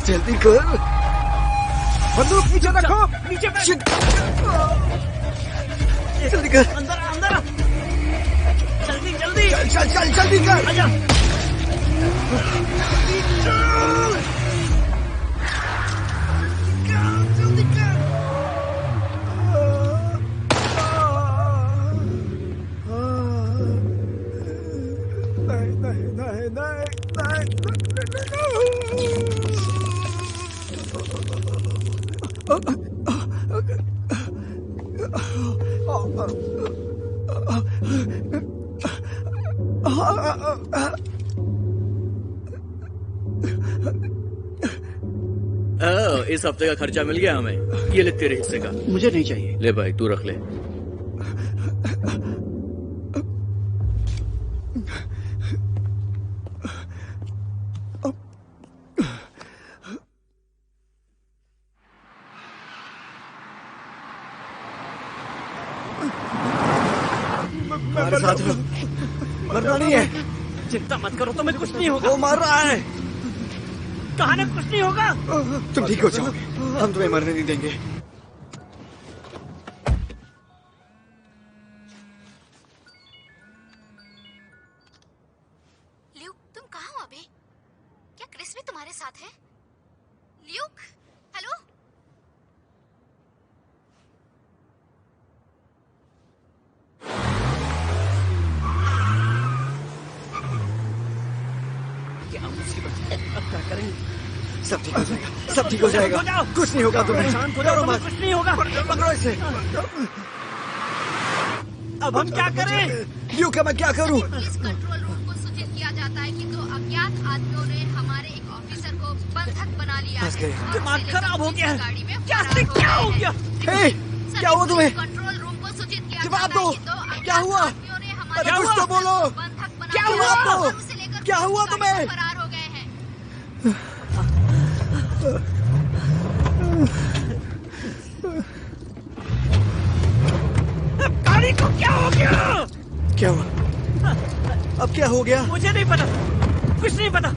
Speaker 1: जल्दी कर।
Speaker 6: बंदूक नीचे रखो।
Speaker 2: नीचे बैठ।
Speaker 1: Shit. जल्दी कर।
Speaker 2: अंदर अंदर आ। जल्दी जल्दी।
Speaker 1: चल चल चल जल्दी कर।
Speaker 2: आजा।
Speaker 6: नहीं नहीं नहीं नहीं
Speaker 5: इस हफ्ते का खर्चा मिल गया हमें। ये ले तेरे हिस्से का।
Speaker 7: मुझे नहीं चाहिए।
Speaker 5: ले भाई तू रख ले।
Speaker 1: हमारे साथ हो। मरना नहीं है।
Speaker 2: चिंता मत करो, तुम्हें कुछ नहीं होगा।
Speaker 1: वो मर रहा है।
Speaker 2: कहा ना कुछ नहीं होगा।
Speaker 1: तुम ठीक हो जाओगे, हम तुम्हें मरने नहीं देंगे।
Speaker 3: ल्यूक, तुम कहाँ हो अभी? क्या क्रिस भी तुम्हारे साथ है? Luke, hello?
Speaker 2: क्या मुसीबत है, अब क्या करेंगे?
Speaker 1: सब ठीक हो जाएगा, सब ठीक हो जाएगा। कुछ नहीं होगा तुम्हें।
Speaker 2: शांत हो जाओ, तुम्हें कुछ नहीं होगा।
Speaker 1: पकड़ो इसे।
Speaker 2: अब हम क्या करें?
Speaker 1: ल्यूक, मैं क्या करूं?
Speaker 3: पुलिस कंट्रोल रूम को सूचित किया जाता है कि 2 अज्ञात आदमियों ने हमारे एक ऑफिसर को बंधक बना लिया
Speaker 1: फंस गए हम।
Speaker 3: और
Speaker 2: दिमाग
Speaker 3: उसे
Speaker 2: खराब हो गया है।
Speaker 3: गाड़ी में
Speaker 2: क्या
Speaker 3: फरार
Speaker 2: से क्या हो
Speaker 3: गए
Speaker 2: गया?
Speaker 3: हैं।
Speaker 1: हे, क्या हुआ तुम्हें?
Speaker 3: कंट्रोल रूम को सूचित किया
Speaker 1: जवाब
Speaker 3: जाता
Speaker 1: दो।
Speaker 3: है कि 2 अज्ञात
Speaker 1: क्या हुआ?
Speaker 3: आदमियों ने हमारे
Speaker 1: अरे कुछ तो बोलो।
Speaker 3: बंधक बना
Speaker 1: क्या
Speaker 3: लिया
Speaker 1: हुआ आपको?
Speaker 3: और उसे लेकर
Speaker 1: क्या हुआ
Speaker 3: गाड़ी में
Speaker 1: तुम्हें?
Speaker 3: फरार हो गए हैं।
Speaker 2: गाड़ी को क्या हो गया?
Speaker 1: क्या हुआ? अब क्या हो गया?
Speaker 2: मुझे नहीं पता, कुछ नहीं पता।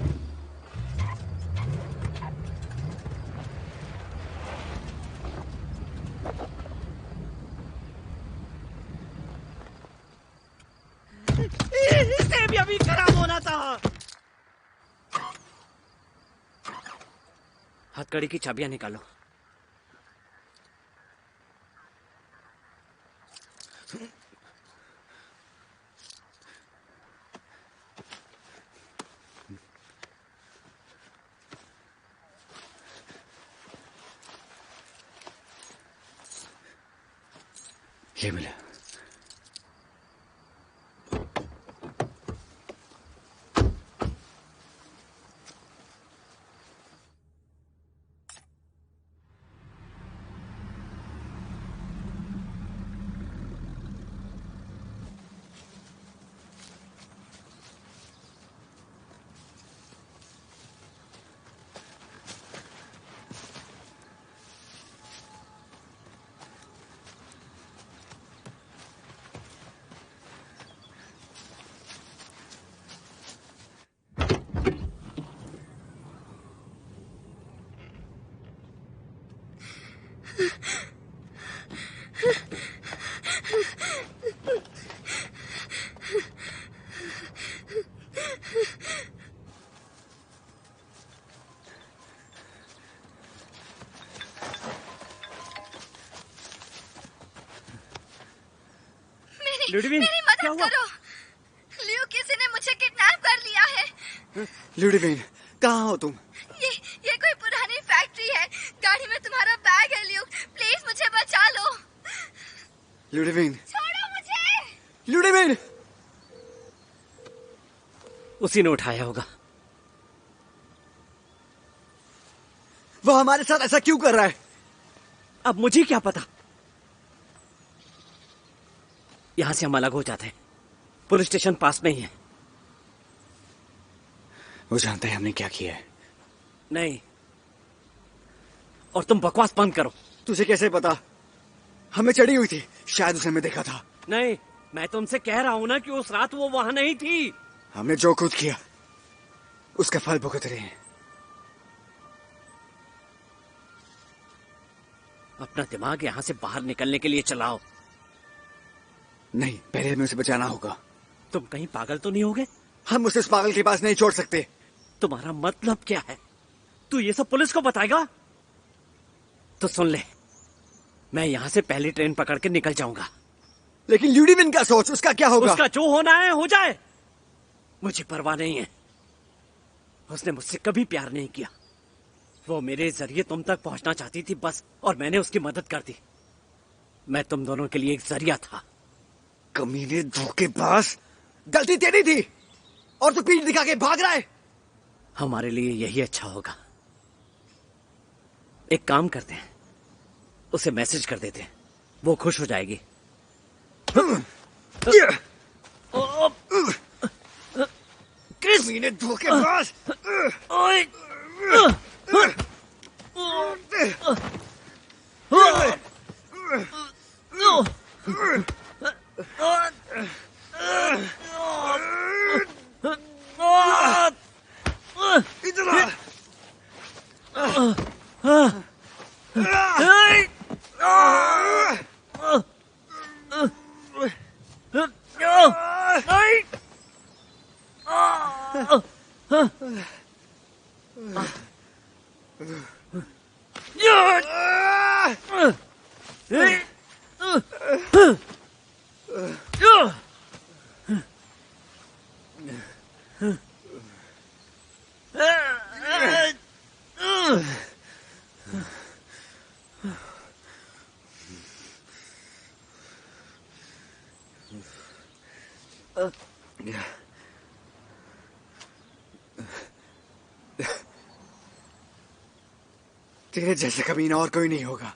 Speaker 2: इसे भी अभी खराब होना था। हथकड़ी की चाबियां निकालो।
Speaker 1: ये मिला।
Speaker 2: लुडविन,
Speaker 4: मेरी मदद
Speaker 2: क्या हुआ?
Speaker 4: करो। लियो, किसी ने मुझे किडनैप कर लिया है।
Speaker 1: लुडविन, कहाँ हो तुम?
Speaker 4: ये कोई पुरानी फैक्ट्री है। गाड़ी में तुम्हारा बैग है लियो, प्लीज मुझे बचा लो।
Speaker 1: लुडविन,
Speaker 4: छोड़ो मुझे।
Speaker 1: लुडविन!
Speaker 2: उसी ने उठाया होगा।
Speaker 1: वो हमारे साथ ऐसा क्यों कर रहा है?
Speaker 2: अब मुझे क्या पता। यहां से हम अलग हो जाते हैं। पुलिस स्टेशन पास में ही है।
Speaker 1: वो जानता है हमने क्या किया है।
Speaker 2: नहीं, और तुम बकवास बंद करो।
Speaker 1: तुझे कैसे पता? हमें चढ़ी हुई थी, शायद उसने हमें देखा था।
Speaker 2: नहीं, मैं तुमसे कह रहा हूं ना कि उस रात वो वहां नहीं थी।
Speaker 1: हमने जो कुछ किया उसका फल भुगत रहे हैं।
Speaker 2: अपना दिमाग यहां से बाहर निकलने के लिए चलाओ।
Speaker 1: नहीं, पहले हमें उसे बचाना होगा।
Speaker 2: तुम कहीं पागल तो नहीं हो गए?
Speaker 1: हम उसे उस पागल के पास नहीं छोड़ सकते।
Speaker 2: तुम्हारा मतलब क्या है? तू ये सब पुलिस को बताएगा? तो सुन ले, मैं यहां से पहली ट्रेन पकड़ के निकल जाऊंगा।
Speaker 1: लेकिन ल्यूडिविन का सोच, उसका क्या होगा?
Speaker 2: उसका जो होना है हो जाए, मुझे परवाह नहीं है। उसने मुझसे कभी प्यार नहीं किया। वो मेरे जरिए तुम तक पहुंचना चाहती थी बस, और मैंने उसकी मदद कर दी। मैं तुम दोनों के लिए एक जरिया था।
Speaker 1: कमीने, धोखेबाज! गलती तेरी थी और तू पीठ दिखा के भाग रहा है।
Speaker 2: हमारे लिए यही अच्छा होगा। एक काम करते हैं, उसे मैसेज कर देते हैं, वो खुश हो जाएगी। क्रिस!
Speaker 1: कमीने, धोखेबाज!
Speaker 2: ओए!
Speaker 1: इधर आ! तेरे जैसे कमीना और कोई नहीं होगा।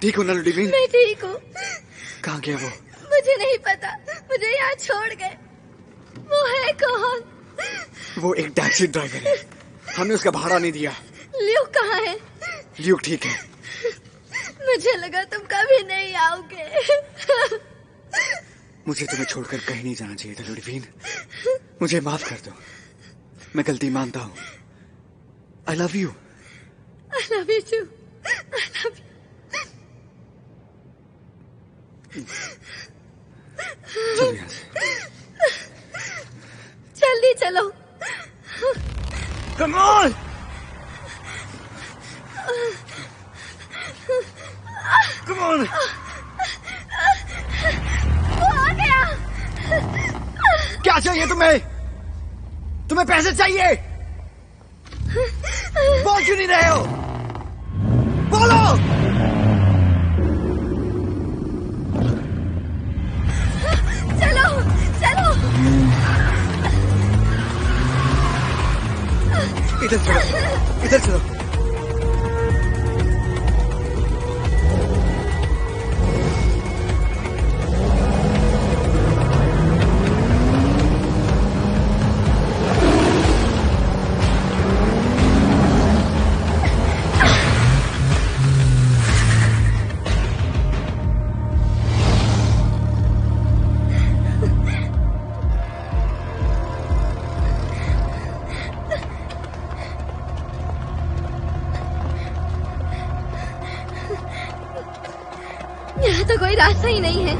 Speaker 1: ठीक हो ना लुडीवीन?
Speaker 4: मैं ठीक हूँ।
Speaker 1: कहाँ गया वो?
Speaker 4: मुझे नहीं पता, मुझे यहाँ छोड़ गए। वो है कौन?
Speaker 1: वो एक टैक्सी ड्राइवर है, हमने उसका भाड़ा नहीं दिया।
Speaker 4: ल्यूक कहाँ है?
Speaker 1: ल्यूक ठीक है।
Speaker 4: मुझे लगा तुम कभी नहीं आओगे।
Speaker 1: मुझे तुम्हें छोड़कर कहीं नहीं जाना चाहिए था लुडीवीन। मुझे माफ कर दो, मैं गलती मानता हूँ। I love you.
Speaker 4: I love you too. I love you.
Speaker 1: चलो यहाँ से।
Speaker 4: जल्दी चलो।
Speaker 1: Come on! Come on!
Speaker 4: वो आ गया।
Speaker 1: क्या चाहिए तुम्हें? तुम्हें पैसे चाहिए? बोल क्यों नहीं रहे हो? बोलो!
Speaker 4: चलो, चलो।
Speaker 1: इधर चलो, इधर चलो।
Speaker 4: यहाँ तो कोई रास्ता ही नहीं है।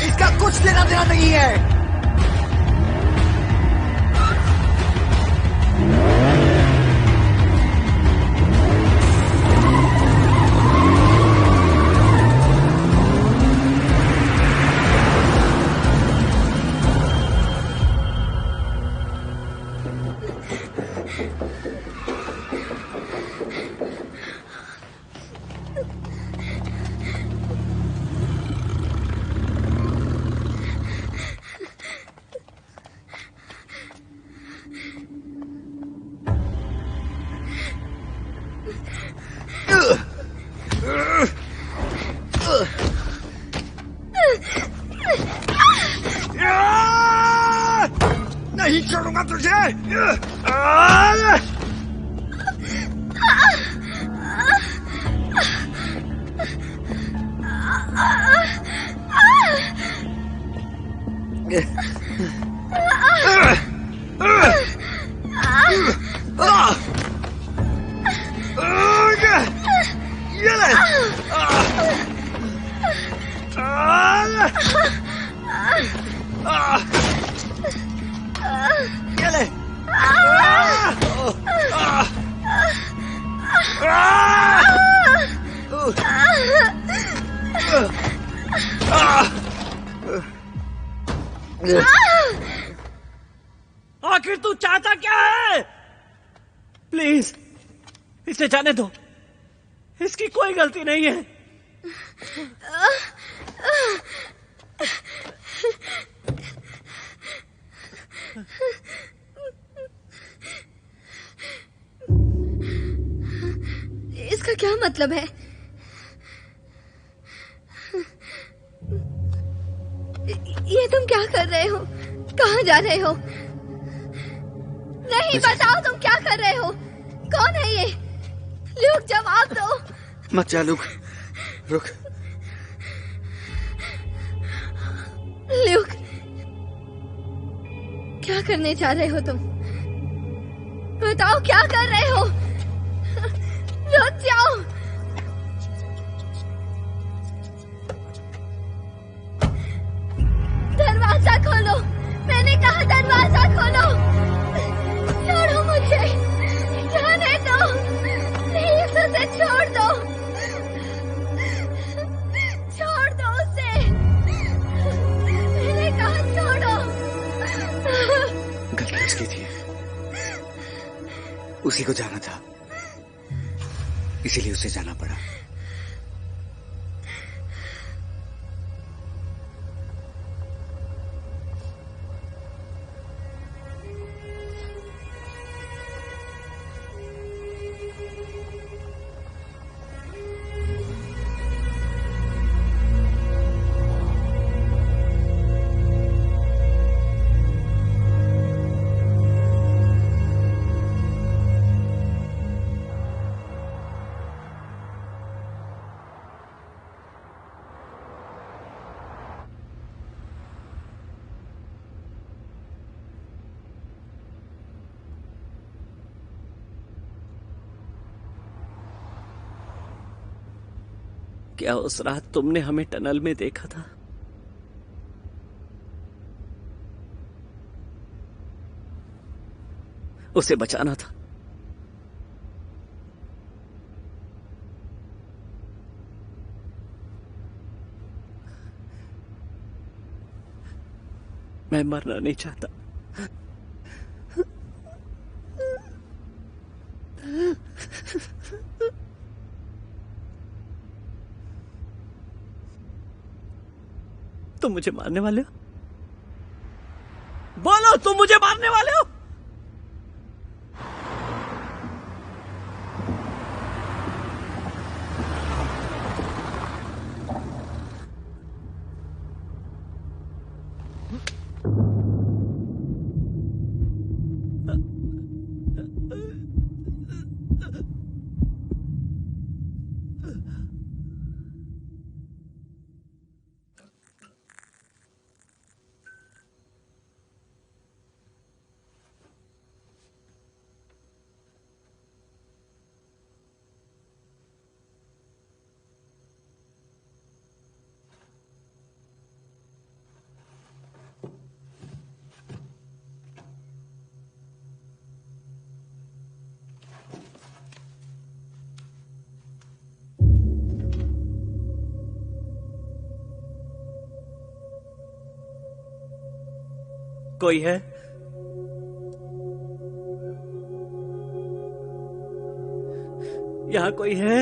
Speaker 1: इसका कुछ लेना देना नहीं है। नहीं छोड़ूंगा तुझे।
Speaker 2: आखिर तू चाहता क्या है? प्लीज इसे जाने दो, इसकी कोई गलती नहीं है।
Speaker 4: इसका क्या मतलब है? ये तुम क्या कर रहे हो? कहाँ जा रहे हो? नहीं, बताओ तुम क्या कर रहे हो? कौन है ये? ल्यूक, जवाब दो।
Speaker 1: मत जा लुक, रुक।
Speaker 4: ल्यूक, क्या करने जा रहे हो तुम? बताओ क्या कर रहे हो? रुक जाओ। दरवाजा खोलो, मैंने कहा दरवाजा खोलो। छोड़ो मुझे, जाने दो, प्लीज उसे छोड़ दो, छोड़ दो उसे, मैंने कहा छोड़ो।
Speaker 1: गलती उसकी थी, उसी को जाना था, इसीलिए उसे जाना पड़ा।
Speaker 2: क्या उस रात तुमने हमें टनल में देखा था? उसे बचाना था। मैं मरना नहीं चाहता। तुम मुझे मारने वाले हो? बोलो, तुम मुझे मारने वाले हो? कोई है? यहां कोई है?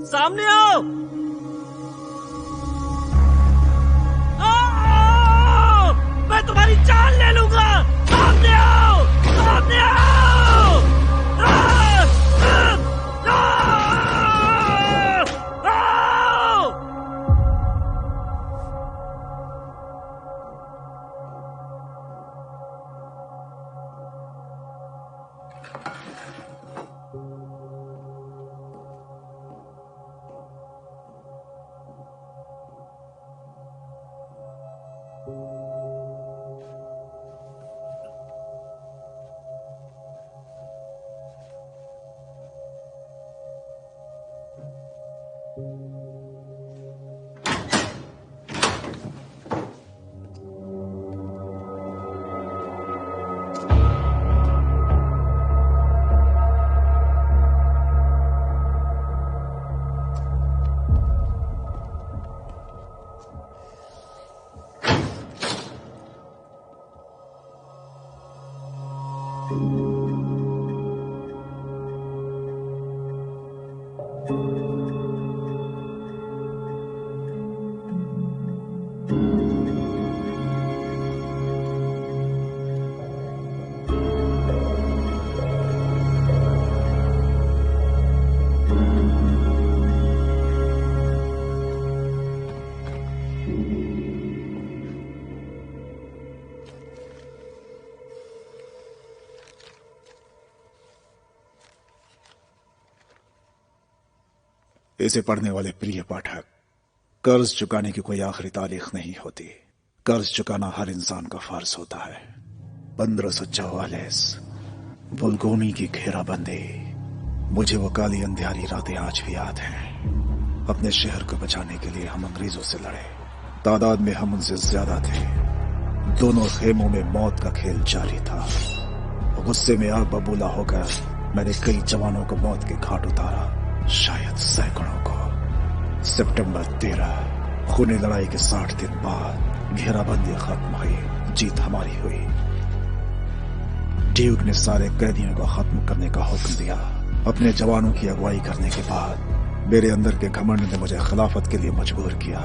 Speaker 2: सामने आओ! आओ! मैं तुम्हारी जान ले लूंगा! सामने आओ! सामने आओ!
Speaker 8: इसे पढ़ने वाले प्रिय पाठक, कर्ज चुकाने की कोई आखिरी तारीख नहीं होती। कर्ज चुकाना हर इंसान का फर्ज होता है। 1544 बुलगोनी की घेराबंदी। मुझे वो काली अंधियारी रातें आज भी याद हैं। अपने शहर को बचाने के लिए हम अंग्रेजों से लड़े। तादाद में हम उनसे ज्यादा थे। दोनों खेमों में मौत का खेल जारी था। गुस्से में आग बबूला होकर मैंने कई जवानों को मौत के घाट उतारा, शायद सैकड़ों को। सितंबर 13 खूनी लड़ाई के 60 दिन बाद घेराबंदी खत्म हुई, जीत हमारी हुई। ड्यूक ने सारे कैदियों को खत्म करने का हुक्म दिया। अपने जवानों की अगुवाई करने के बाद मेरे अंदर के घमंड ने मुझे खिलाफत के लिए मजबूर किया।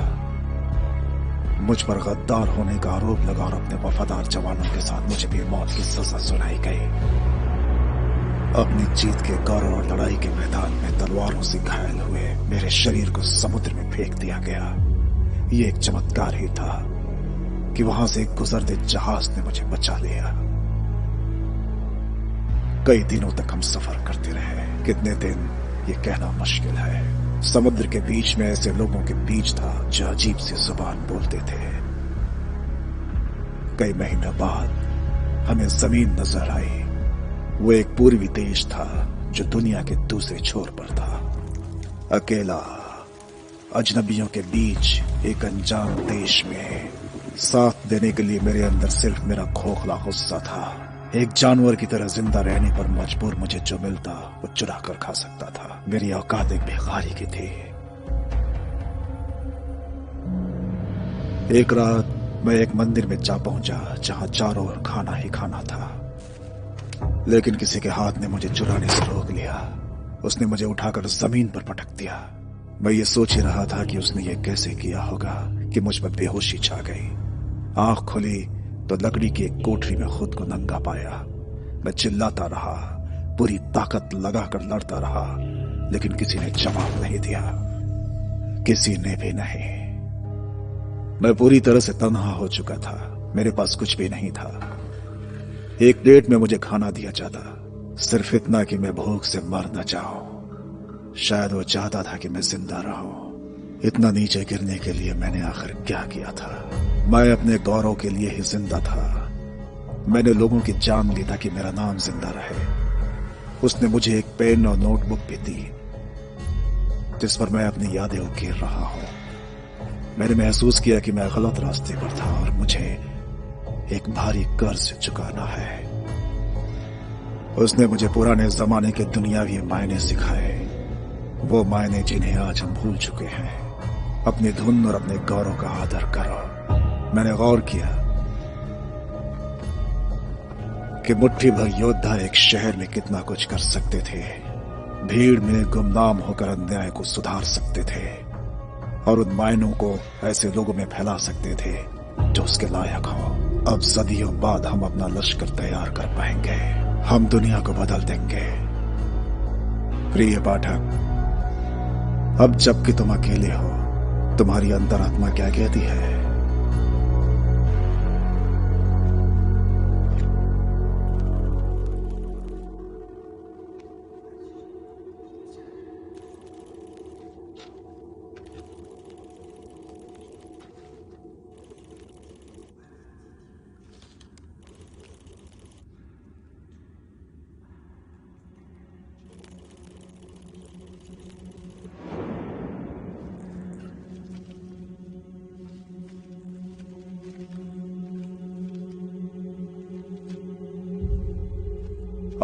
Speaker 8: मुझ पर गद्दार होने का आरोप लगा और अपने वफादार जवानों के साथ मुझे भी मौत की सजा सुनाई गई। अपनी जीत के गौरव और लड़ाई के मैदान में तलवारों से घायल हुए मेरे शरीर को समुद्र में फेंक दिया गया। ये एक चमत्कार ही था कि वहां से एक गुजरते जहाज ने मुझे बचा लिया। कई दिनों तक हम सफर करते रहे। कितने दिन ये कहना मुश्किल है। समुद्र के बीच में ऐसे लोगों के बीच था जो अजीब सी जुबान बोलते थे। कई महीनों बाद हमें जमीन नजर आई। वो एक पूर्वी देश था जो दुनिया के दूसरे छोर पर था। अकेला अजनबियों के बीच एक अनजान देश में साथ देने के लिए मेरे अंदर सिर्फ मेरा खोखला गुस्सा था। एक जानवर की तरह जिंदा रहने पर मजबूर मुझे जो मिलता वो चुरा कर खा सकता था। मेरी औकात एक भिखारी की थी। एक रात मैं एक मंदिर में जा पहुंचा जहां चारों ओर खाना ही खाना था, लेकिन किसी के हाथ ने मुझे चुराने से रोक लिया। उसने मुझे उठाकर जमीन पर पटक दिया। मैं ये सोच ही रहा था कि उसने ये कैसे किया होगा कि मुझ पर बेहोशी छा गई। आंख खुली तो लकड़ी की एक कोठरी में खुद को नंगा पाया। मैं चिल्लाता रहा, पूरी ताकत लगाकर लड़ता रहा, लेकिन किसी ने जवाब नहीं दिया। किसी ने भी नहीं। मैं पूरी तरह से तन्हा हो चुका था। मेरे पास कुछ भी नहीं था। एक प्लेट में मुझे खाना दिया जाता, सिर्फ इतना कि मैं भूख से मर न जाऊं। शायद वो चाहता था कि मैं जिंदा रहूं। इतना नीचे गिरने के लिए मैंने आखिर क्या किया था? मैं अपने गौरव के लिए ही जिंदा था। मैंने लोगों की जान ली ताकि मेरा नाम जिंदा रहे। उसने मुझे एक पेन और नोटबुक भी दी जिस पर मैं अपनी यादें उकेर रहा हूं। मैंने महसूस किया कि मैं गलत रास्ते पर था और मुझे एक भारी कर्ज चुकाना है। उसने मुझे पुराने जमाने के दुनियावी मायने सिखाए, वो मायने जिन्हें आज हम भूल चुके हैं। अपनी धुन और अपने गौरव का आदर करो। मैंने गौर किया कि मुट्ठी भर योद्धा एक शहर में कितना कुछ कर सकते थे। भीड़ में गुमनाम होकर अन्याय को सुधार सकते थे और उन मायनों को ऐसे लोगों में फैला सकते थे जो उसके लायक हो। अब सदियों बाद हम अपना लश्कर तैयार कर पाएंगे। हम दुनिया को बदल देंगे। प्रिय पाठक, अब जबकि तुम अकेले हो, तुम्हारी अंतरात्मा क्या कहती है?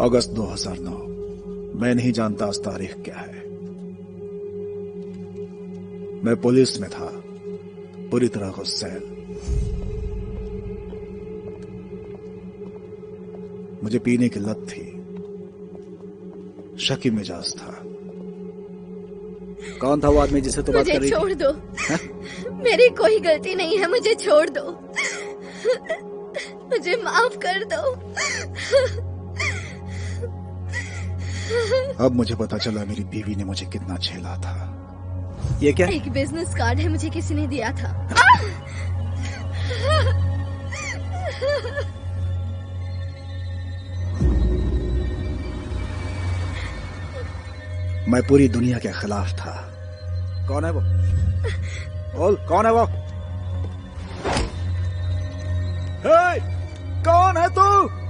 Speaker 8: अगस्त 2009। मैं नहीं जानता आज तारीख क्या है। मैं पुलिस में था, पूरी तरह गुस्सैल। मुझे पीने की लत थी, शकी मिजाज था।
Speaker 7: कौन था वो आदमी जिसे तो बात कर रही थी?
Speaker 4: मुझे छोड़ दो। मेरी कोई गलती नहीं है, मुझे छोड़ दो। मुझे माफ कर दो।
Speaker 8: अब मुझे पता चला मेरी बीवी ने मुझे कितना झेला था।
Speaker 7: ये क्या?
Speaker 4: एक बिजनेस कार्ड है, मुझे किसी ने दिया था।
Speaker 8: मैं पूरी दुनिया के खिलाफ था।
Speaker 7: कौन है वो? बोल, कौन है वो? हे, कौन है तू?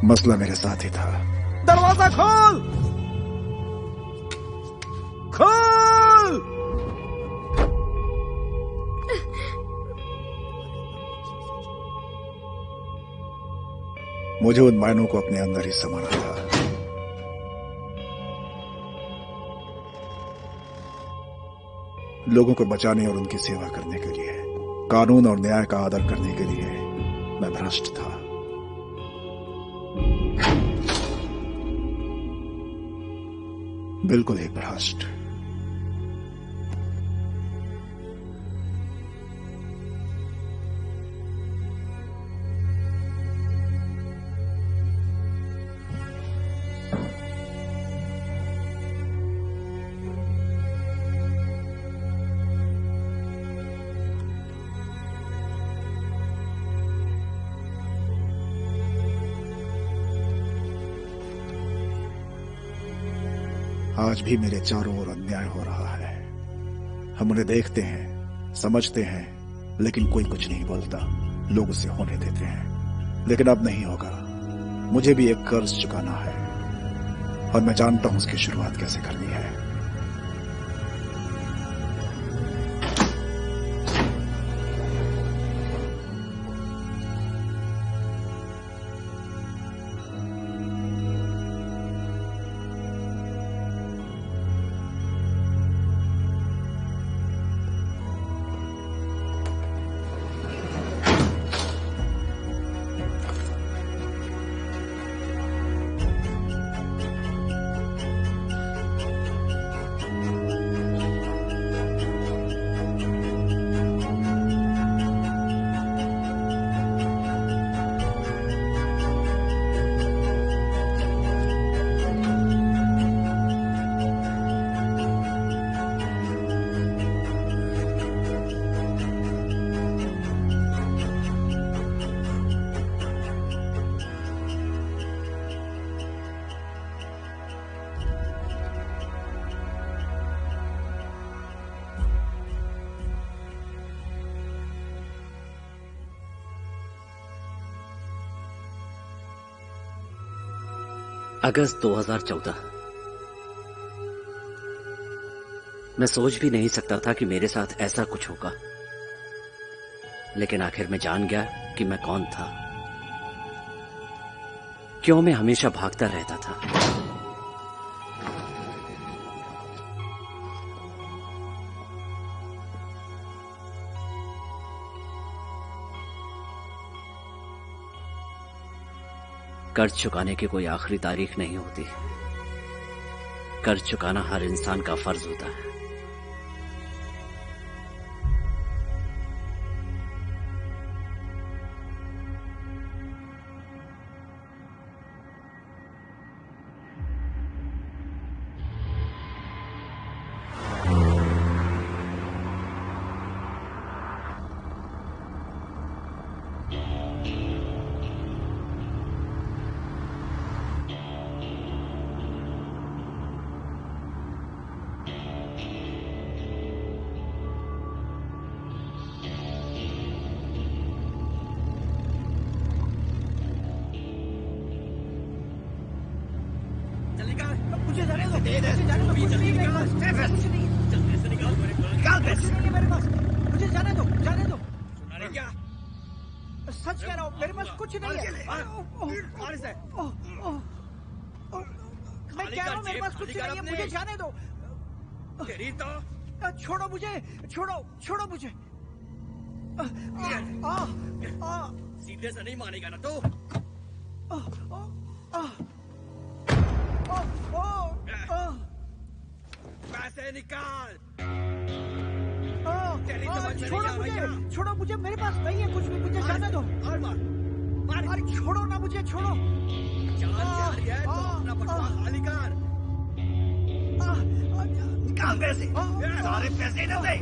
Speaker 8: मसला मेरे साथ ही था।
Speaker 7: दरवाजा खोल! खोल!
Speaker 8: मुझे उन मायनों को अपने अंदर ही समाना था। लोगों को बचाने और उनकी सेवा करने के लिए, कानून और न्याय का आदर करने के लिए मैं भ्रष्ट था। बिल्कुल ही भ्रष्ट। आज भी मेरे चारों ओर अन्याय हो रहा है। हम उन्हें देखते हैं, समझते हैं, लेकिन कोई कुछ नहीं बोलता। लोग उसे होने देते हैं, लेकिन अब नहीं होगा। मुझे भी एक कर्ज चुकाना है और मैं जानता हूं उसकी शुरुआत कैसे करनी है।
Speaker 2: अगस्त 2014। मैं सोच भी नहीं सकता था कि मेरे साथ ऐसा कुछ होगा, लेकिन आखिर में जान गया कि मैं कौन था, क्यों मैं हमेशा भागता रहता था। कर्ज चुकाने की कोई आखिरी तारीख नहीं होती। कर्ज चुकाना हर इंसान का फर्ज होता है।
Speaker 7: मुझे जाने दो, मुझे जाने दो, कुछ नहीं मेरे पास, कुछ नहीं, जल्दी से निकाल पैसे नहीं है मेरे पास, मुझे जाने दो, जाने दो। अरे क्या? सच कह रहा हूँ, मेरे पास कुछ नहीं है। मैं कह रहा हूँ मेरे पास कुछ नहीं है, मुझे जाने दो। छोड़ो मुझे, छोड़ो मुझे।
Speaker 5: सीधे से नहीं मानेगा ना तो। पैसे निकाल।
Speaker 7: छोड़ो मुझे, मेरे पास नहीं है कुछ भी, मुझे जाने दो। अरे छोड़ो ना मुझे, छोड़ो।
Speaker 5: अपना बटुआ खाली कर। निकाल पैसे, सारे पैसे न दे।